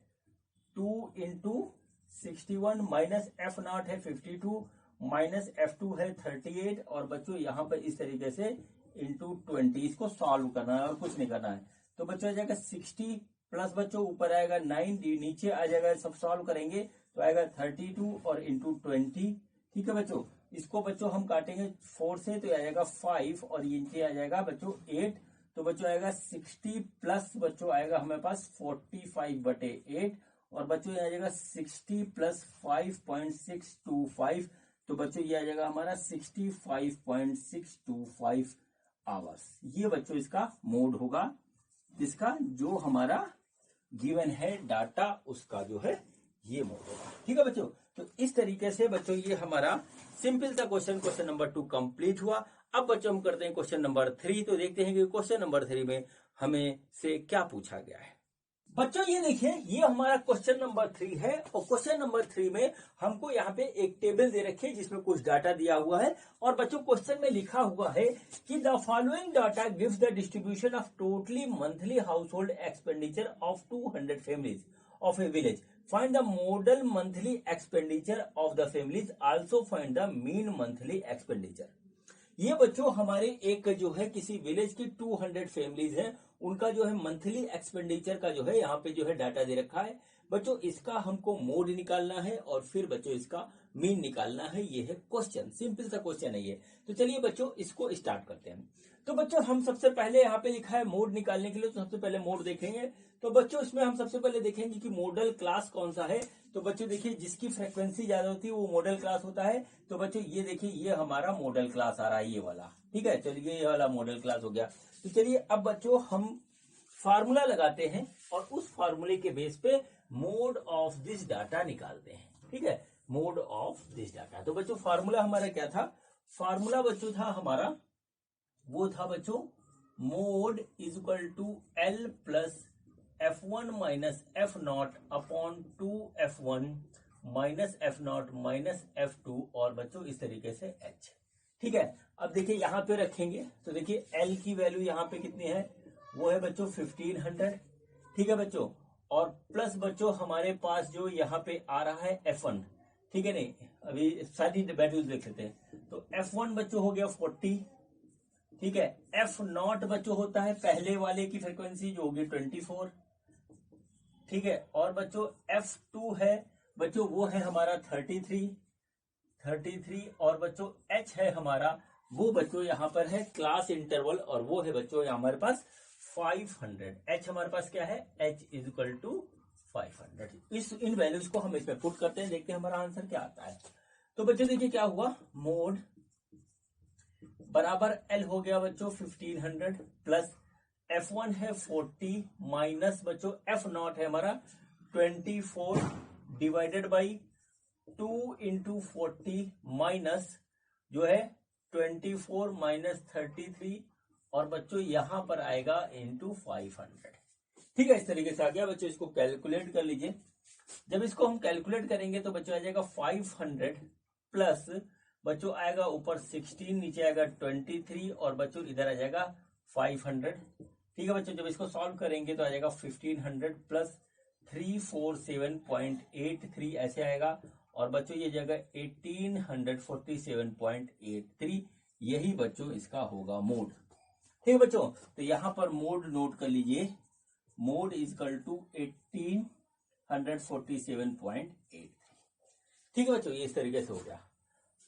2 इंटू 61 माइनस F0 है 52 माइनस F2 है 38 और बच्चों यहाँ पर इस तरीके से इंटू 20। इसको सॉल्व करना है और कुछ नहीं करना है। तो बच्चों आ जाएगा 60 प्लस बच्चों ऊपर आएगा 9, नीचे आ जाएगा, सब सॉल्व करेंगे तो आएगा 32 और इंटू 20। ठीक है बच्चों, इसको बच्चों हम काटेंगे 4 से तो आ जाएगा 5 और नीचे आ जाएगा बच्चों 8। तो बच्चों आएगा 60 प्लस बच्चों आएगा हमारे पास 45/8 और बच्चों ये आ जाएगा 60 प्लस 5.625। तो बच्चों ये आ जाएगा हमारा 65.625 आवर्स। ये बच्चों इसका मोड होगा, इसका जो हमारा गिवन है डाटा उसका जो है ये मोड होगा। ठीक है बच्चों, तो इस तरीके से बच्चों ये हमारा सिंपल सा क्वेश्चन नंबर 2 कंप्लीट हुआ। अब बच्चों हम करते हैं क्वेश्चन नंबर 3। तो देखते हैं कि क्वेश्चन नंबर 3 में हमें से क्या पूछा गया है। बच्चों ये देखिए ये हमारा क्वेश्चन नंबर 3 है और क्वेश्चन नंबर 3 में हमको यहाँ पे एक टेबल दे रखी है जिसमें कुछ डाटा दिया हुआ है। और बच्चों क्वेश्चन में लिखा हुआ है कि the following data gives the distribution of totally monthly house hold expenditure of 200 families of A village. Find the model monthly expenditure of the families, also find the mean monthly expenditure. ये बच्चों हमारे एक जो है किसी विलेज की 200 फैमिलीज हैं, उनका जो है मंथली एक्सपेंडिचर का जो है यहाँ पे जो है डाटा दे रखा है। बच्चों इसका हमको मोड निकालना है और फिर बच्चों इसका मीन निकालना है। ये है क्वेश्चन, सिंपल सा क्वेश्चन है ये। तो चलिए बच्चों इसको स्टार्ट करते हैं। तो बच्चों हम सबसे पहले यहाँ पे लिखा है मोड निकालने के लिए, तो सबसे पहले मोड देखेंगे। तो बच्चों इसमें हम सबसे पहले देखेंगे कि मॉडल क्लास कौन सा है। तो बच्चों देखिए जिसकी फ्रीक्वेंसी ज्यादा होती है वो मॉडल क्लास होता है। तो बच्चों ये देखिए ये हमारा मॉडल क्लास आ रहा है, ये वाला। ठीक है, चलिए ये वाला मॉडल क्लास हो गया। तो चलिए अब बच्चों हम फार्मूला लगाते हैं और उस फार्मूले के बेस पे मोड ऑफ दिस डाटा निकालते हैं। ठीक है, मोड ऑफ दिस डाटा। तो बच्चों फार्मूला हमारा क्या था? फार्मूला बच्चों था हमारा, वो था बच्चों mode is equal to L plus F1 minus F naught upon 2F1 minus F naught minus F2 और बच्चों इस तरीके से H। ठीक है, अब देखिए यहां पे रखेंगे तो देखिए L की वैल्यू यहां पे कितनी है? वो है बच्चों 1500। ठीक है बच्चों, और प्लस बच्चों हमारे पास जो यहाँ पे आ रहा है F1। ठीक है, नहीं अभी सारी वैल्यूज देख लेते हैं। तो F1 बच्चों हो गया 40। ठीक है, एफ नॉट बच्चों होता है पहले वाले की फ्रीक्वेंसी जो होगी 24। ठीक है, और बच्चों F2 है बच्चों वो है हमारा 33 और बच्चों H है हमारा वो बच्चों यहाँ पर है क्लास इंटरवल और वो है बच्चों हमारे पास 500। H हमारे पास क्या है? H is equal to 500। इन वैल्यूज को हम इसमें पुट करते हैं, देखते हैं हमारा आंसर क्या आता है। तो बच्चों देखिए क्या हुआ, मोड बराबर L हो गया बच्चों 1500 प्लस F1 है 40 माइनस बच्चों F नॉट है हमारा 24 डिवाइडेड बाई 2 इंटू 40 माइनस जो है 24 माइनस 33 और बच्चों यहां पर आएगा इंटू 500। ठीक है, इस तरीके से आ गया बच्चों। इसको कैलकुलेट कर लीजिए। जब इसको हम कैलकुलेट करेंगे तो बच्चों आ जाएगा 500 प्लस बच्चों आएगा ऊपर 16, नीचे आएगा 23 और बच्चों इधर आ जाएगा 500। ठीक है बच्चों, जब इसको सॉल्व करेंगे तो आ जाएगा 1500 प्लस 347.83 ऐसे आएगा और बच्चों ये जाएगा 1847.83। यही बच्चों इसका होगा मोड। ठीक है बच्चों, तो यहां पर मोड नोट कर लीजिए, मोड इज इक्वल टू 1847.83। ठीक है बच्चों, ये इस तरीके से हो गया।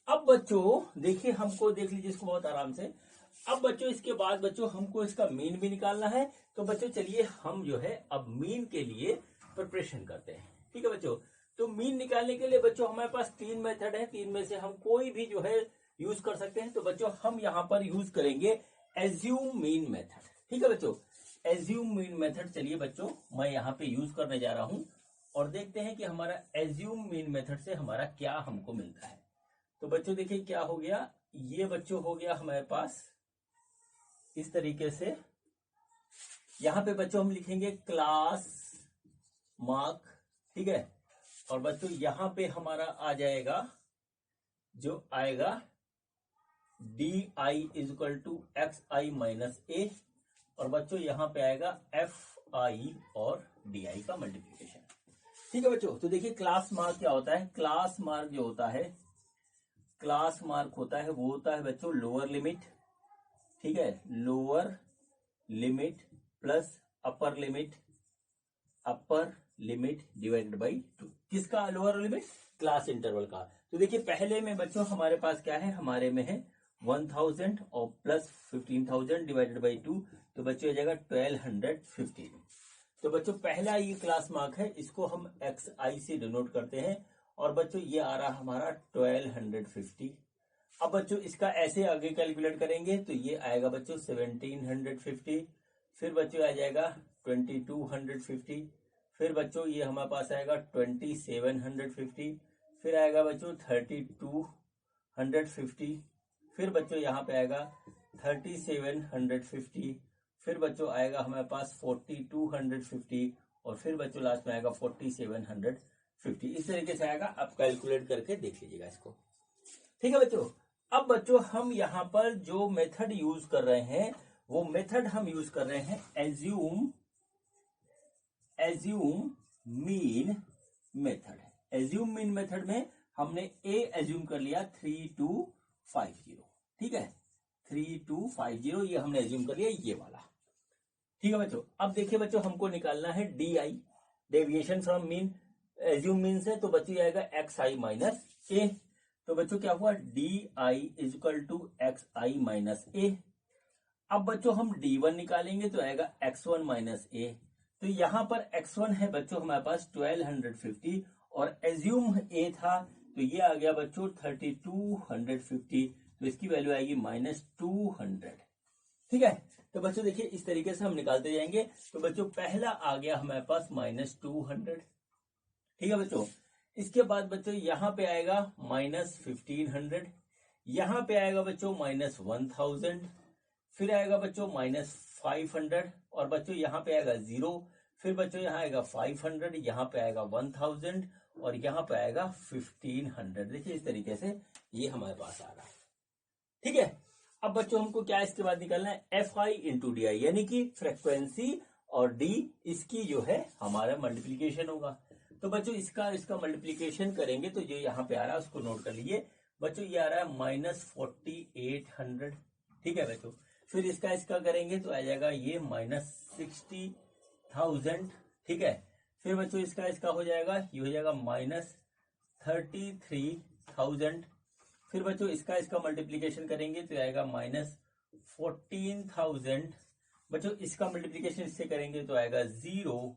अब बच्चों देखिए, हमको देख लीजिए इसको बहुत आराम से। अब बच्चों इसके बाद बच्चों हमको इसका मीन भी निकालना है। तो बच्चों चलिए हम जो है अब मीन के लिए प्रिपरेशन करते हैं। ठीक है बच्चों, तो मीन निकालने के लिए बच्चों हमारे पास 3 मेथड है, 3 में से हम कोई भी जो है यूज कर सकते हैं। तो बच्चों हम यहाँ पर यूज करेंगे एज्यूम मीन मेथड। ठीक है बच्चों, एज्यूम मीन मेथड चलिए बच्चों मैं यहाँ पे यूज करने जा रहा हूं और देखते हैं कि हमारा एज्यूम मीन मेथड से हमारा क्या हमको मिलता है। तो बच्चों देखिए क्या हो गया, ये बच्चों हो गया हमारे पास इस तरीके से। यहां पे बच्चों हम लिखेंगे क्लास मार्क। ठीक है, और बच्चों यहां पे हमारा आ जाएगा जो आएगा d i is equal to x i minus a और बच्चों यहां पे आएगा एफ आई और डी आई का मल्टीप्लीकेशन। ठीक है बच्चों, तो देखिए क्लास मार्क क्या होता है? क्लास मार्क जो होता है, क्लास मार्क होता है वो होता है बच्चों लोअर लिमिट। ठीक है, lower limit plus upper limit divided by 2। किसका लोअर लिमिट? क्लास इंटरवल का। तो देखिए पहले में बच्चों हमारे पास क्या है, हमारे में है 1000 और प्लस 15000 डिवाइडेड बाई 2। तो बच्चों हो जाएगा 1250। तो बच्चों पहला ये क्लास मार्क है, इसको हम एक्स आई से डिनोट करते हैं और बच्चों ये आ रहा हमारा 1250। अब बच्चों इसका ऐसे आगे कैलकुलेट करेंगे तो ये आएगा बच्चों 1750, फिर बच्चों आ जाएगा 2250, फिर बच्चों ये हमारे पास आएगा 2750, फिर आएगा बच्चों 3250, फिर बच्चों यहाँ पे आएगा 3750, फिर बच्चों आएगा हमारे पास 4250 और फिर बच्चों लास्ट में आएगा 4750। इस तरीके से आएगा, आप कैलकुलेट करके देख लीजिएगा इसको। ठीक है बच्चों, अब बच्चों हम यहाँ पर जो मेथड यूज कर रहे हैं वो मेथड हम यूज कर रहे हैं assume mean method. Assume mean method में हमने ए एज्यूम कर लिया 3250। ठीक है, 3250 ये हमने एज्यूम कर लिया, ये वाला। ठीक है बच्चों, अब देखिए बच्चों हमको निकालना है d I, deviation from mean. Assume means है, तो बच्चों आएगा एक्स आई माइनस ए। तो बच्चों क्या हुआ, d i is equal to x i minus a. अब बच्चों हम D1 निकालेंगे तो आएगा x1 माइनस ए। तो यहां पर x1 है बच्चों हमारे पास 1250 और एज्यूम a था, तो ये आ गया बच्चों 3250। तो इसकी वैल्यू आएगी -200। ठीक है, तो बच्चों देखिए इस तरीके से हम निकालते जाएंगे। तो बच्चों पहला आ गया हमारे पास -200। ठीक है बच्चों, इसके बाद बच्चों यहां पे आएगा -1500, यहां पे आएगा बच्चों -1000, फिर आएगा बच्चों -500 और बच्चों यहाँ पे आएगा 0, फिर बच्चों यहाँ आएगा 500, यहाँ पे आएगा 1000 और यहाँ पे आएगा 1500। देखिए इस तरीके से ये हमारे पास आ रहा है। ठीक है, अब बच्चों हमको क्या इसके बाद निकालना है, एफ आई इंटू डी आई, यानी कि फ्रिक्वेंसी और डी इसकी जो है हमारा मल्टीप्लीकेशन होगा। तो बच्चों इसका मल्टीप्लीकेशन करेंगे तो जो यहाँ पे आ रहा है उसको नोट कर लीजिए बच्चों, ये आ रहा है -4800। ठीक है बच्चों, फिर इसका करेंगे तो आ जाएगा ये -60,000। ठीक है, फिर बच्चों इसका हो जाएगा, ये हो जाएगा -33,000। फिर बच्चों इसका मल्टीप्लीकेशन करेंगे तो आएगा -14,000। बच्चों इसका मल्टीप्लीकेशन इससे करेंगे तो आएगा 0,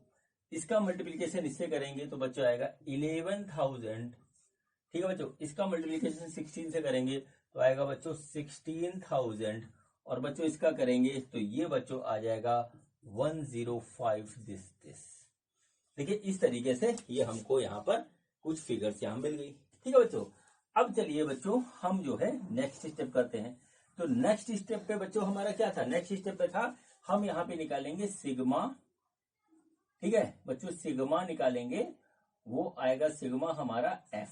इसका मल्टीप्लीकेशन इससे करेंगे तो बच्चों आएगा 11,000। ठीक है बच्चों, इसका मल्टीप्लीकेशन 16 से करेंगे तो आएगा बच्चों 16,000 और बच्चों इसका करेंगे तो ये बच्चों आ जाएगा 105 दिस। देखिए इस तरीके से ये हमको यहाँ पर कुछ फिगर्स यहाँ मिल गई। ठीक है बच्चों, अब चलिए बच्चों हम जो है नेक्स्ट स्टेप करते हैं। तो नेक्स्ट स्टेप पे बच्चों हमारा क्या था, नेक्स्ट स्टेप पे था हम यहाँ पे निकालेंगे सिग्मा। ठीक है बच्चों, सिग्मा निकालेंगे, वो आएगा सिग्मा हमारा एफ।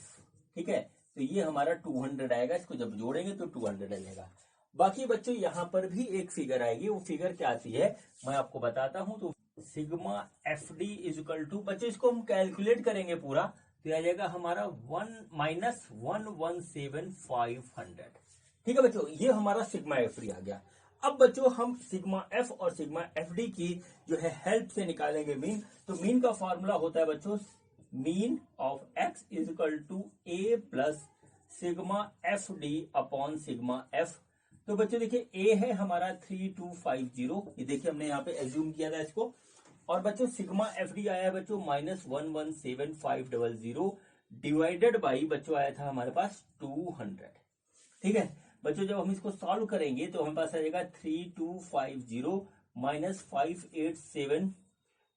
ठीक है, तो ये हमारा 200 आएगा, इसको जब जोड़ेंगे तो 200 आ जाएगा। बाकी बच्चों यहाँ पर भी एक फिगर आएगी, वो फिगर क्या आती है मैं आपको बताता हूं। तो sigma f d is equal to, बच्चों इसको हम कैलकुलेट करेंगे पूरा तो आ जाएगा हमारा 1-117,500। ठीक है बच्चों, ये हमारा सिग्मा एफ डी आ गया। अब बच्चों हम सिग्मा एफ और सिग्मा एफ डी की जो है हेल्प से निकालेंगे मीन। तो मीन का फॉर्मूला होता है बच्चों mean of x is equal to a plus sigma f d upon sigma f. तो बच्चों देखिए ए है हमारा 3250, ये देखिए हमने यहाँ पे एज्यूम किया था इसको। और बच्चों सिग्मा एफ डी आया है बच्चों -117,500 डिवाइडेड बाई बच्चों आया था हमारे पास 200। ठीक है बच्चों, जब हम इसको सॉल्व करेंगे तो हमारे पास आ जाएगा 3250 -587।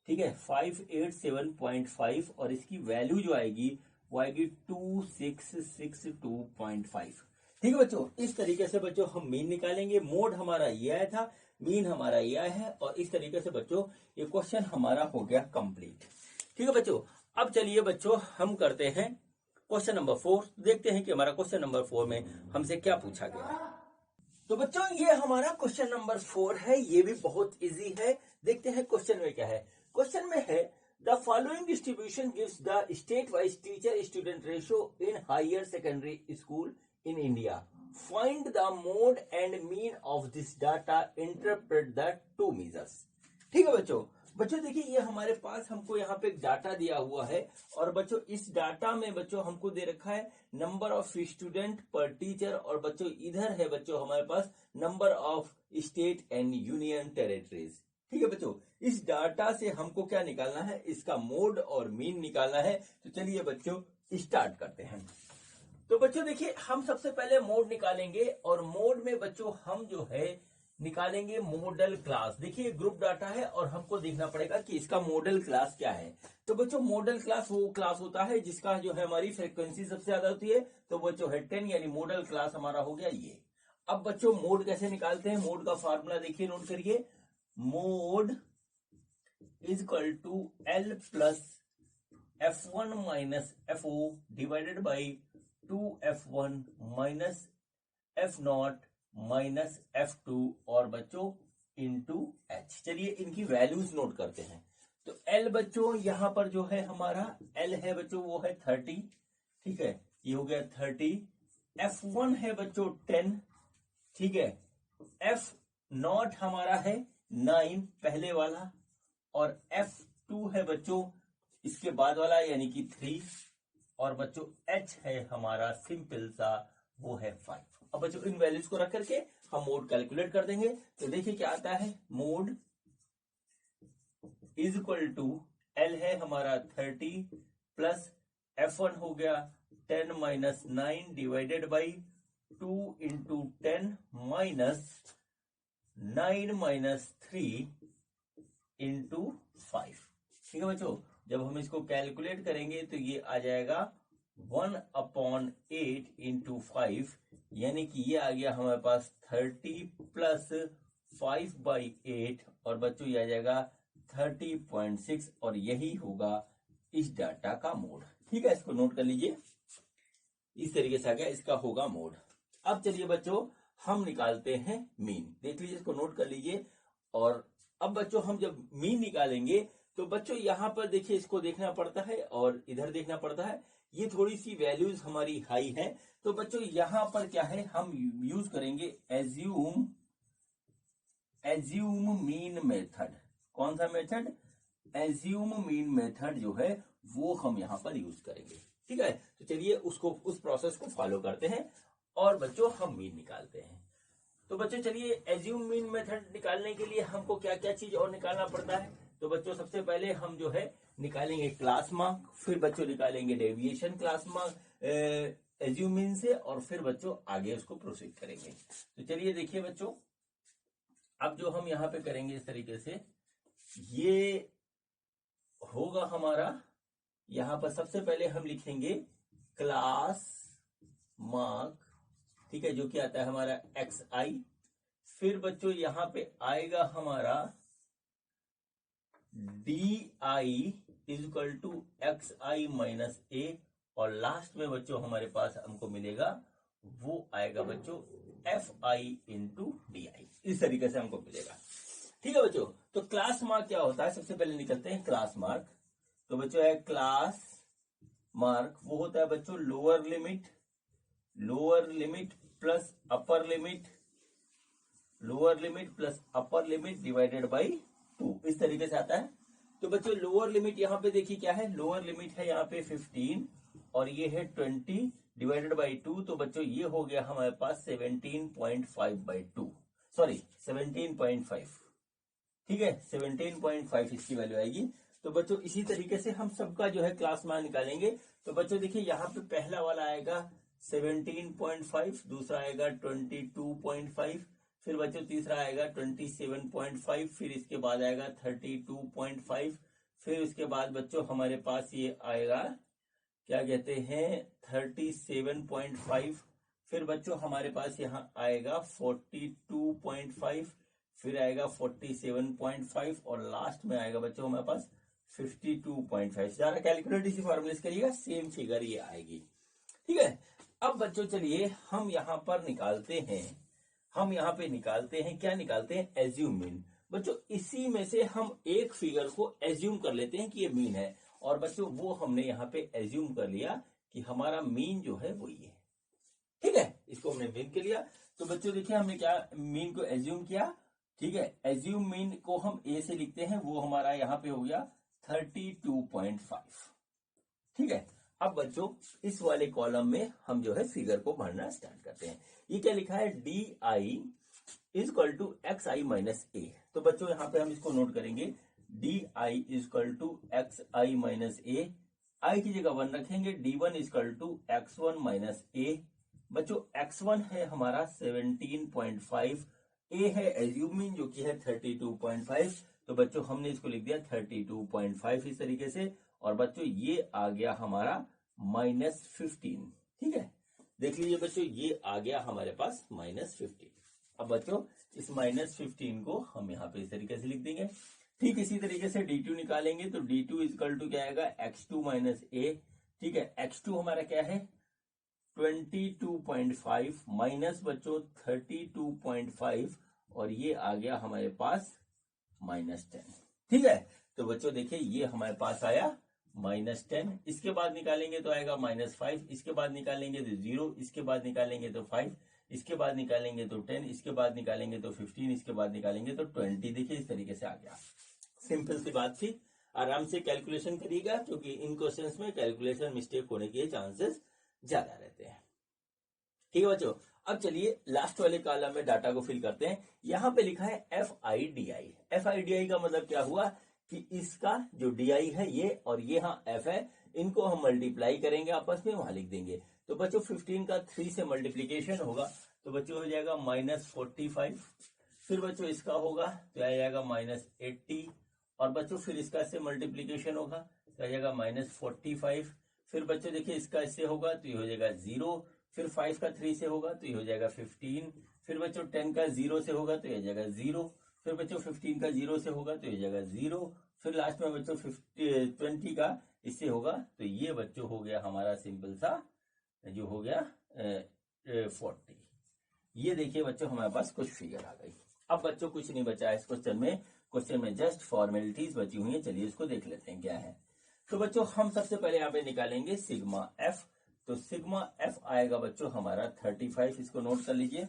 ठीक है 587.5 और इसकी वैल्यू जो आएगी वो आएगी 2662.5। ठीक है बच्चों, इस तरीके से बच्चों हम मीन निकालेंगे। मोड हमारा ये आया था, मीन हमारा ये आया है और इस तरीके से बच्चों ये क्वेश्चन हमारा हो गया कंप्लीट। ठीक है बच्चों, अब चलिए बच्चों हम करते हैं क्वेश्चन नंबर 4। देखते हैं कि हमारा क्वेश्चन नंबर 4 में हमसे क्या पूछा गया है। तो बच्चों ये हमारा क्वेश्चन नंबर 4 है, ये भी बहुत इजी है। देखते हैं क्वेश्चन में क्या है। क्वेश्चन में है the following distribution gives the state wise teacher student ratio in higher secondary school in India. Find the mode and mean of this data. Interpret the two measures. ठीक है बच्चों, बच्चों देखिए ये हमारे पास हमको यहाँ पे एक डाटा दिया हुआ है और बच्चों इस डाटा में बच्चों हमको दे रखा है नंबर ऑफ स्टूडेंट पर टीचर और बच्चों इधर है बच्चों हमारे पास number of state and union territories. ठीक है बच्चों, इस डाटा से हमको क्या निकालना है, इसका मोड और मीन निकालना है। तो चलिए बच्चों स्टार्ट करते हैं। तो बच्चों देखिए हम सबसे पहले मोड निकालेंगे और मोड में बच्चों हम जो है निकालेंगे मॉडल क्लास। देखिए ग्रुप डाटा है और हमको देखना पड़ेगा कि इसका मॉडल क्लास क्या है। तो बच्चों मॉडल क्लास वो क्लास होता है जिसका जो है हमारी फ्रीक्वेंसी सबसे ज्यादा होती है, तो बच्चों है 10, यानी मॉडल क्लास हमारा हो गया ये। अब बच्चों मोड कैसे निकालते हैं, मोड का फॉर्मूला देखिए नोट करिए, mode is equal to L plus F1 minus FO divided by 2F1 minus F0 minus F2 और बच्चों इंटू H। चलिए इनकी वैल्यूज नोट करते हैं। तो L बच्चों यहाँ पर जो है हमारा L है बच्चों वो है 30। ठीक है, ये हो गया 30। F1 है बच्चों 10। ठीक है, F0 हमारा है 9 पहले वाला और F2 है बच्चों इसके बाद वाला यानी कि 3, और बच्चों h है हमारा सिंपल सा, वो है 5। अब बच्चों इन वैल्यूज को रख करके हम मोड कैलकुलेट कर देंगे। तो देखिए क्या आता है, mode is equal to L है हमारा 30 प्लस F1 हो गया 10 minus 9 divided by 2 into 10 minus 9 minus 3 into 5। ठीक है बच्चों, जब हम इसको कैलकुलेट करेंगे तो ये आ जाएगा 1/8 इंटू 5, यानी कि ये आ गया हमारे पास 30 प्लस 5/8, और बच्चों ये आ जाएगा 30.6, और यही होगा इस डाटा का मोड। ठीक है, इसको नोट कर लीजिए, इस तरीके से आ गया, इसका होगा मोड। अब चलिए बच्चों हम निकालते हैं मीन। देख लीजिए, इसको नोट कर लीजिए। और अब बच्चों हम जब मीन निकालेंगे तो बच्चों यहां पर देखिए, इसको देखना पड़ता है और इधर देखना पड़ता है। ये थोड़ी सी वैल्यूज हमारी हाई है, तो बच्चों यहां पर क्या है, हम यूज करेंगे एज्यूम मीन मेथड। कौन सा मेथड? एज्यूम मीन मेथड जो है वो हम यहां पर यूज करेंगे। ठीक है, तो चलिए उस प्रोसेस को फॉलो करते हैं और बच्चों हम मीन निकालते हैं। तो बच्चों चलिए, एज्यूम मीन मेथड निकालने के लिए हमको क्या क्या चीज और निकालना पड़ता है। तो बच्चों सबसे पहले हम जो है निकालेंगे क्लास मार्क, फिर बच्चों निकालेंगे deviation class mark assume mean से, और फिर बच्चों आगे उसको प्रोसीड करेंगे। तो चलिए देखिए बच्चों, अब जो हम यहाँ पे करेंगे इस तरीके से, ये होगा हमारा, यहां पर सबसे पहले हम लिखेंगे क्लास मार्क, ठीक है, जो कि आता है हमारा xi। फिर बच्चों यहां पे आएगा हमारा di is equal to xi minus a, और लास्ट में बच्चों हमारे पास हमको मिलेगा, वो आएगा बच्चों fi इंटू डी। इस तरीके से हमको मिलेगा। ठीक है बच्चों, तो क्लास मार्क क्या होता है, सबसे पहले निकलते हैं क्लास मार्क। तो बच्चों है क्लास मार्क, वो होता है बच्चों lower limit plus upper limit, lower limit plus upper limit divided by 2, इस तरीके से आता है। तो बच्चों लोअर लिमिट यहाँ पे देखिए क्या है, लोअर लिमिट है यहाँ पे 15 और ये है 20 डिवाइडेड बाई 2, तो बच्चों ये हो गया हमारे पास 17.5/2, सॉरी 17.5। ठीक है, 17.5 इसकी वैल्यू आएगी। तो बच्चों इसी तरीके से हम सबका जो है क्लास मार्क निकालेंगे। तो बच्चों देखिए यहाँ पे पहला वाला आएगा 17.5, दूसरा आएगा 22.5, फिर बच्चों तीसरा आएगा 27.5, फिर इसके बाद आएगा 32.5, फिर उसके बाद बच्चों हमारे पास ये आएगा क्या कहते हैं 37.5, फिर बच्चों हमारे पास यहाँ आएगा 42.5, फिर आएगा 47.5, और लास्ट में आएगा बच्चों हमारे पास 52.5। ज्यादा कैलकुलेट इसी फॉर्मूले से करिएगा, सेम फिगर ये आएगी। ठीक है, अब बच्चों चलिए हम यहाँ पर निकालते हैं, क्या निकालते हैं, एज्यूम मीन। बच्चों इसी में से हम एक फिगर को एज्यूम कर लेते हैं कि ये मीन है, और बच्चों वो हमने यहाँ पे एज्यूम कर लिया कि हमारा मीन जो है वो ये है। ठीक है, इसको हमने मीन के लिया। तो बच्चों देखिए हमने क्या मीन को एज्यूम किया। ठीक है, एज्यूम मीन को हम ए से लिखते हैं, वो हमारा यहाँ पे हो गया 32.5। ठीक है, अब बच्चों इस वाले कॉलम में हम जो है फिगर को भरना स्टार्ट करते हैं। ये क्या लिखा है, d i is equal to x i minus a. तो बच्चों यहाँ पे हम इसको नोट करेंगे, d i is equal to x i minus a, i की जगह 1 रखेंगे, d1 is equal to x1 minus a. बच्चों x1 है हमारा 17.5, ए है एज्यूमिंग जो कि है 32.5, तो बच्चों हमने इसको लिख दिया 32.5 इस तरीके से, और बच्चों ये आ गया हमारा -15। ठीक है, देख लीजिए बच्चों ये आ गया हमारे पास -15। अब बच्चों इस -15 को हम यहाँ पे इस तरीके से लिख देंगे। ठीक इसी तरीके से d2 निकालेंगे, तो d2 इक्वल टू क्या आएगा, x2 माइनस ए। ठीक है, x2 हमारा क्या है 22.5 माइनस बच्चों 32.5, और ये आ गया हमारे पास -10। ठीक है, तो बच्चों देखिए ये हमारे पास आया -10, इसके बाद निकालेंगे तो आएगा -5, इसके बाद निकालेंगे तो 0, इसके बाद निकालेंगे तो 5, इसके बाद निकालेंगे तो 10, इसके बाद निकालेंगे तो 15, इसके बाद निकालेंगे तो 20। देखिए इस तरीके से आ गया, सिंपल सी बात थी। आराम से कैलकुलेशन करिएगा, क्योंकि इन क्वेश्चंस में कैलकुलेशन मिस्टेक होने के चांसेस ज्यादा रहते हैं। ठीक है बच्चों, अब चलिए लास्ट वाले कॉलम में डाटा को फिल करते हैं। यहाँ पे लिखा है FIDI। FIDI का मतलब क्या हुआ कि इसका जो DI है ये और ये हाँ F है, इनको हम मल्टीप्लाई करेंगे आपस में, वहां लिख देंगे। तो बच्चों 15 का 3 से मल्टीप्लीकेशन होगा तो बच्चों हो जाएगा -45। फिर बच्चों इसका होगा तो आ जाएगा -80, और बच्चों फिर इसका से मल्टीप्लीकेशन होगा तो आ जाएगा -45। फिर बच्चों देखिए इसका इससे होगा तो ये हो जाएगा 0। फिर 5 का 3 से होगा तो ये हो जाएगा 15। फिर बच्चों 10 का 0 से होगा तो ये हो जाएगा 0। फिर बच्चों 15 का 0 से होगा तो ये हो जाएगा 0। फिर लास्ट में बच्चों 20 का इससे होगा तो ये बच्चों हो गया हमारा सिंपल सा जो हो गया 40। ये देखिए बच्चों हमारे पास कुछ फिगर आ गई। अब बच्चों कुछ नहीं बचा है इस क्वेश्चन में जस्ट फॉर्मेलिटीज बची हुई है। चलिए इसको देख लेते हैं क्या है। तो बच्चों हम सबसे पहले यहाँ पे निकालेंगे सिग्मा एफ। तो सिग्मा एफ आएगा बच्चों हमारा 35, इसको नोट कर लीजिए।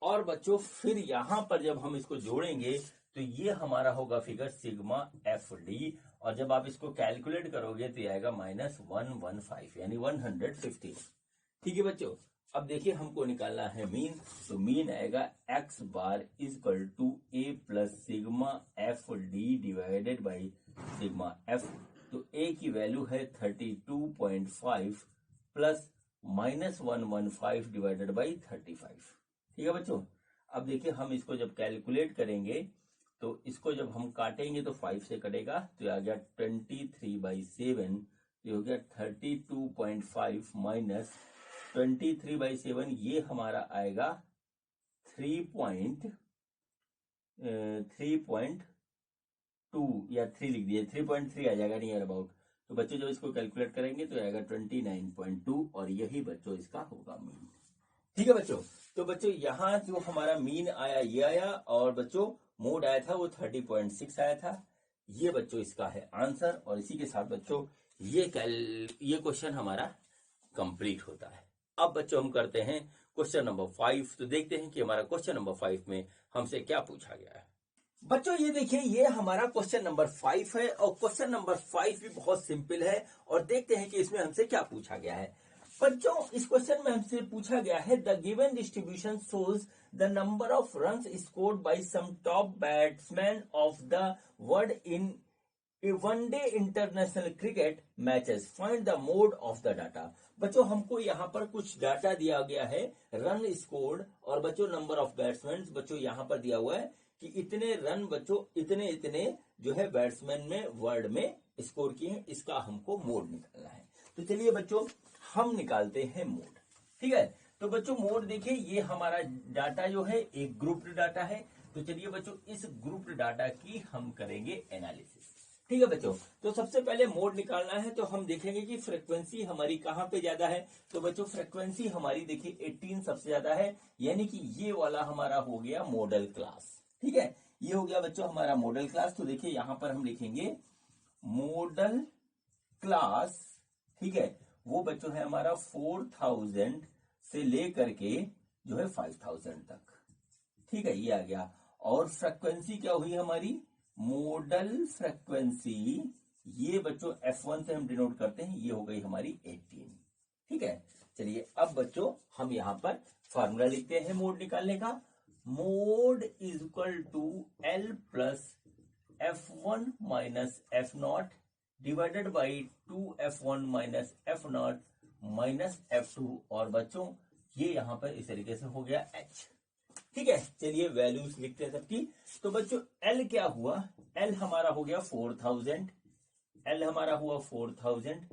और बच्चों फिर यहां पर जब हम इसको जोड़ेंगे तो ये हमारा होगा फिगर सिग्मा एफ डी, और जब आप इसको कैलकुलेट करोगे तो ये आएगा -115 यानी 115। ठीक है बच्चों, अब देखिए हमको निकालना है मीन। तो मीन आएगा x bar equal to a plus sigma f d divided by sigma f. तो a की वैल्यू है 32.5 प्लस -115 डिवाइडेड बाई 35। ठीक है बच्चों, अब देखिए हम इसको जब कैलकुलेट करेंगे तो इसको जब हम काटेंगे तो 5 से कटेगा तो आ गया 23/7। ये हो गया 32.5 माइनस 23/7, ये हमारा आएगा 3.2 या 3 लिख दिए, 3.3 आ जाएगा नियर अबाउट। तो बच्चों जब इसको कैलकुलेट करेंगे तो आएगा 29.2, और यही बच्चों इसका होगा मीन। ठीक है बच्चों, तो बच्चों यहाँ जो हमारा मीन आया ये आया, और बच्चों मोड आया था वो 30.6 आया था। ये बच्चों इसका है आंसर, और इसी के साथ बच्चों ये क्वेश्चन हमारा कंप्लीट होता है। अब बच्चों हम करते हैं क्वेश्चन नंबर 5। तो देखते हैं कि हमारा क्वेश्चन नंबर 5 में हमसे क्या पूछा गया है। बच्चों ये देखिए ये हमारा क्वेश्चन नंबर 5 है, और क्वेश्चन नंबर 5 भी बहुत सिंपल है, और देखते हैं कि इसमें हमसे क्या पूछा गया है। बच्चों इस क्वेश्चन में हमसे पूछा गया है the given distribution shows the number of runs scored by some top batsman of the world in one day international cricket matches, find the mode of the data. बच्चों हमको यहाँ पर कुछ डाटा दिया गया है, रन स्कोर्ड और बच्चों नंबर ऑफ बैट्समैन। बच्चों यहाँ पर दिया हुआ है कि इतने रन बच्चों इतने इतने जो है बैट्समैन में वर्ल्ड में स्कोर किए हैं, इसका हमको मोड निकालना है। तो चलिए बच्चों हम निकालते हैं मोड। ठीक है, तो बच्चों मोड देखिए ये हमारा डाटा जो है एक ग्रुप्ड डाटा है। तो चलिए बच्चों इस ग्रुप्ड डाटा की हम करेंगे एनालिसिस। ठीक है बच्चों, तो सबसे पहले मोड निकालना है तो हम देखेंगे कि फ्रीक्वेंसी हमारी कहां पे ज्यादा है। तो बच्चों फ्रीक्वेंसी हमारी देखिए 18 सबसे ज्यादा है, यानी कि ये वाला हमारा हो गया मॉडल क्लास। ठीक है, ये हो गया बच्चों हमारा मॉडल क्लास। तो देखिए यहां पर हम लिखेंगे मॉडल क्लास। ठीक है, वो बच्चों है हमारा 4000 से लेकर के जो है 5000 तक। ठीक है, ये आ गया। और फ्रीक्वेंसी क्या हुई हमारी मॉडल फ्रीक्वेंसी, ये बच्चों F1 से हम डिनोट करते हैं, ये हो गई हमारी 18। ठीक है, चलिए अब बच्चों हम यहां पर फॉर्मूला लिखते हैं मोड निकालने का। Mode is equal to L plus F1 minus F0 divided by 2F1 minus F0 minus F2, और बच्चों ये यहां पर इस तरीके से हो गया H। ठीक है, चलिए वैल्यूज लिखते हैं सबकी। तो बच्चों L क्या हुआ, L हमारा हो गया 4000, L हमारा हुआ 4000।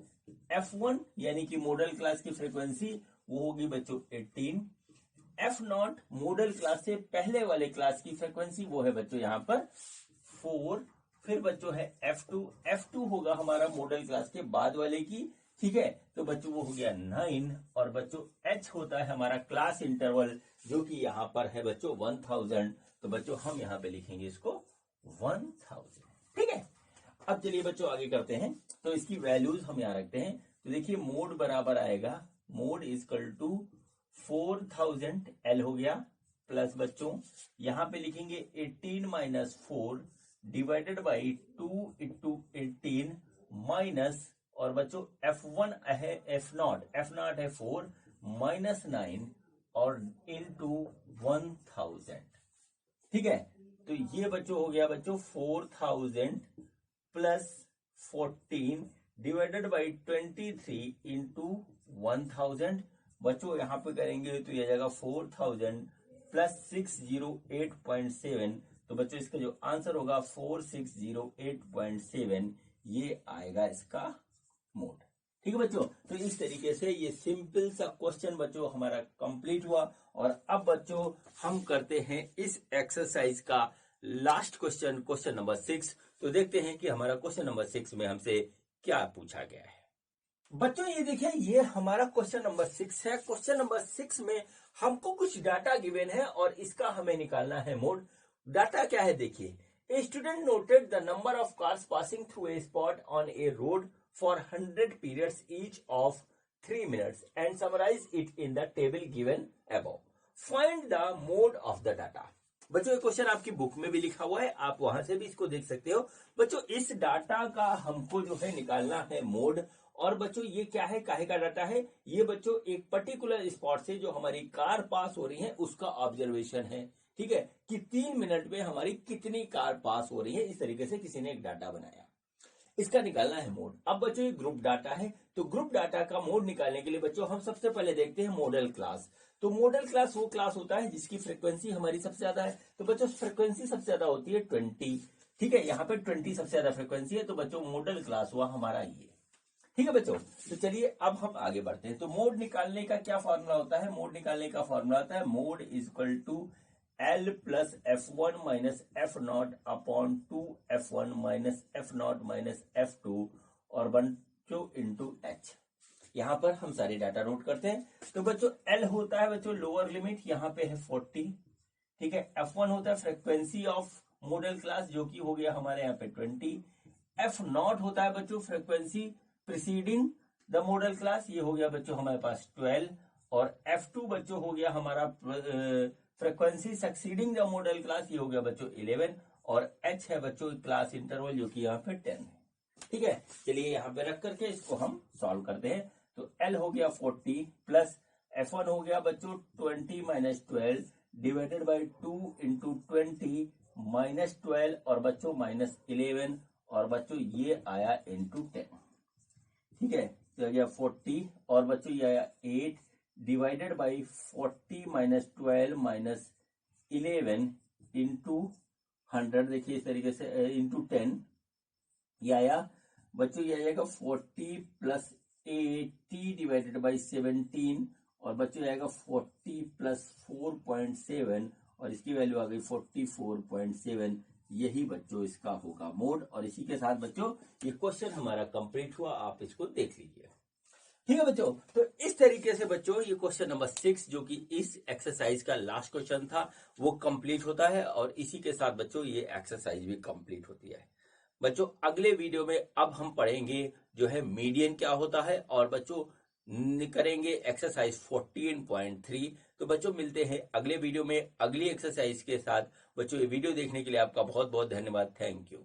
F1 यानी कि मॉडल क्लास की फ्रीक्वेंसी वो होगी बच्चों 18। F0 मॉडल क्लास से पहले वाले क्लास की फ्रीक्वेंसी वो है बच्चों यहाँ पर 4। फिर बच्चों है F2 होगा हमारा मॉडल क्लास के बाद वाले की। ठीक है, तो बच्चों वो हो गया 9, और बच्चों H होता है हमारा क्लास इंटरवल जो कि यहाँ पर है बच्चों 1000। तो बच्चों हम यहाँ पे लिखेंगे इसको 1000। ठीक है, अब चलिए बच्चों आगे करते हैं। तो इसकी वैल्यूज हम यहाँ रखते हैं। तो देखिए मोड बराबर आएगा, mode is equal to 4000 L हो गया, प्लस बच्चों यहाँ पे लिखेंगे 18 minus 4 divided by 2 into 18 minus, और बच्चों F1 है F0 है 4 माइनस 9 और इंटू 1000। ठीक है, तो ये बच्चों हो गया बच्चों 4000 प्लस 14 डिवाइडेड बाई 23 इंटू 1000। बच्चों यहाँ पे करेंगे तो ये जाएगा 4000 प्लस 608.7। तो बच्चों इसका जो आंसर होगा 4608.7, ये आएगा इसका मोड। ठीक है बच्चों, तो इस तरीके से ये सिंपल सा क्वेश्चन बच्चों हमारा कंप्लीट हुआ। और अब बच्चों हम करते हैं इस एक्सरसाइज का लास्ट क्वेश्चन, क्वेश्चन नंबर 6। तो देखते हैं कि हमारा क्वेश्चन नंबर 6 में हमसे क्या पूछा गया है। बच्चों ये देखिए, ये हमारा क्वेश्चन नंबर 6 है। क्वेश्चन नंबर 6 में हमको कुछ डाटा गिवन है और इसका हमें निकालना है मोड। डाटा क्या है देखिए, a student noted the number of cars passing through a spot on A road for 100 periods each of 3 minutes and summarize it in the table given above. Find the mode of the data. बच्चों ये क्वेश्चन आपकी बुक में भी लिखा हुआ है, आप वहां से भी इसको देख सकते हो। बच्चों इस डाटा का हमको जो है निकालना है मोड। और बच्चों ये क्या है, काहे का डाटा है ये बच्चों, एक पर्टिकुलर स्पॉट से जो हमारी कार पास हो रही है उसका ऑब्जर्वेशन है। ठीक है, कि 3 मिनट में हमारी कितनी कार पास हो रही है, इस तरीके से किसी ने एक डाटा बनाया, इसका निकालना है मोड। अब बच्चों ये ग्रुप डाटा है, तो ग्रुप डाटा का मोड निकालने के लिए बच्चों हम सबसे पहले देखते हैं मॉडल क्लास। तो मॉडल क्लास वो क्लास होता है जिसकी फ्रीक्वेंसी हमारी सबसे ज्यादा है। तो बच्चों फ्रीक्वेंसी सबसे ज्यादा होती है 20। ठीक है, यहाँ पे 20 सबसे ज्यादा फ्रीक्वेंसी है, तो बच्चों मॉडल क्लास हुआ हमारा ये। ठीक है बच्चों, तो चलिए अब हम आगे बढ़ते हैं। तो मोड निकालने का क्या फॉर्मूला होता है, मोड निकालने का फॉर्मूला होता है mode is equal to L plus F1 minus F0 upon 2 F1 minus F0 minus F2 और बच्चों इंटू H। यहाँ पर हम सारे डाटा नोट करते हैं। तो बच्चों L होता है बच्चों लोअर लिमिट, यहाँ पे है 40। ठीक है, F1 होता है फ्रीक्वेंसी ऑफ मॉडल क्लास जो कि हो गया हमारे यहाँ पे 20। F0 होता है बच्चों frequency preceding the model class, ये हो गया बच्चों हमारे पास 12। और F2 बच्चों हो गया हमारा frequency succeeding the model class, ये हो गया बच्चों 11। और H है बच्चों क्लास इंटरवल जो कि यहाँ पे 10 है। ठीक है, चलिए यहाँ पे रख करके इसको हम सॉल्व करते हैं। तो L हो गया 40 प्लस F1 हो गया बच्चों 20 minus 12 divided by 2 into 20 minus 12 और बच्चों माइनस 11 और बच्चों ये आया इंटू 10। ठीक है, तो आ गया 40 और बच्चों ये आया 8 divided by 40 minus 12 minus 11 into 100। देखिए इस तरीके से इंटू 10 ये आया बच्चों, ये आएगा 40 प्लस 80 डिवाइडेड बाई 17 और बच्चों आएगा 40 प्लस 4.7 और इसकी वैल्यू आ गई 44.7। यही बच्चों इसका होगा मोड। और इसी के साथ बच्चों ये क्वेश्चन हमारा कंप्लीट हुआ, आप इसको देख लीजिए। ठीक है बच्चों, तो इस तरीके से बच्चों ये क्वेश्चन नंबर 6 जो कि इस एक्सरसाइज का लास्ट क्वेश्चन था वो कंप्लीट होता है। और इसी के साथ बच्चों ये एक्सरसाइज भी कंप्लीट होती है। बच्चों अगले वीडियो में अब हम पढ़ेंगे जो है मीडियन क्या होता है और बच्चों करेंगे एक्सरसाइज 14.3। तो बच्चों मिलते हैं अगले वीडियो में अगली एक्सरसाइज के साथ। बच्चों ये वीडियो देखने के लिए आपका बहुत बहुत धन्यवाद। Thank you.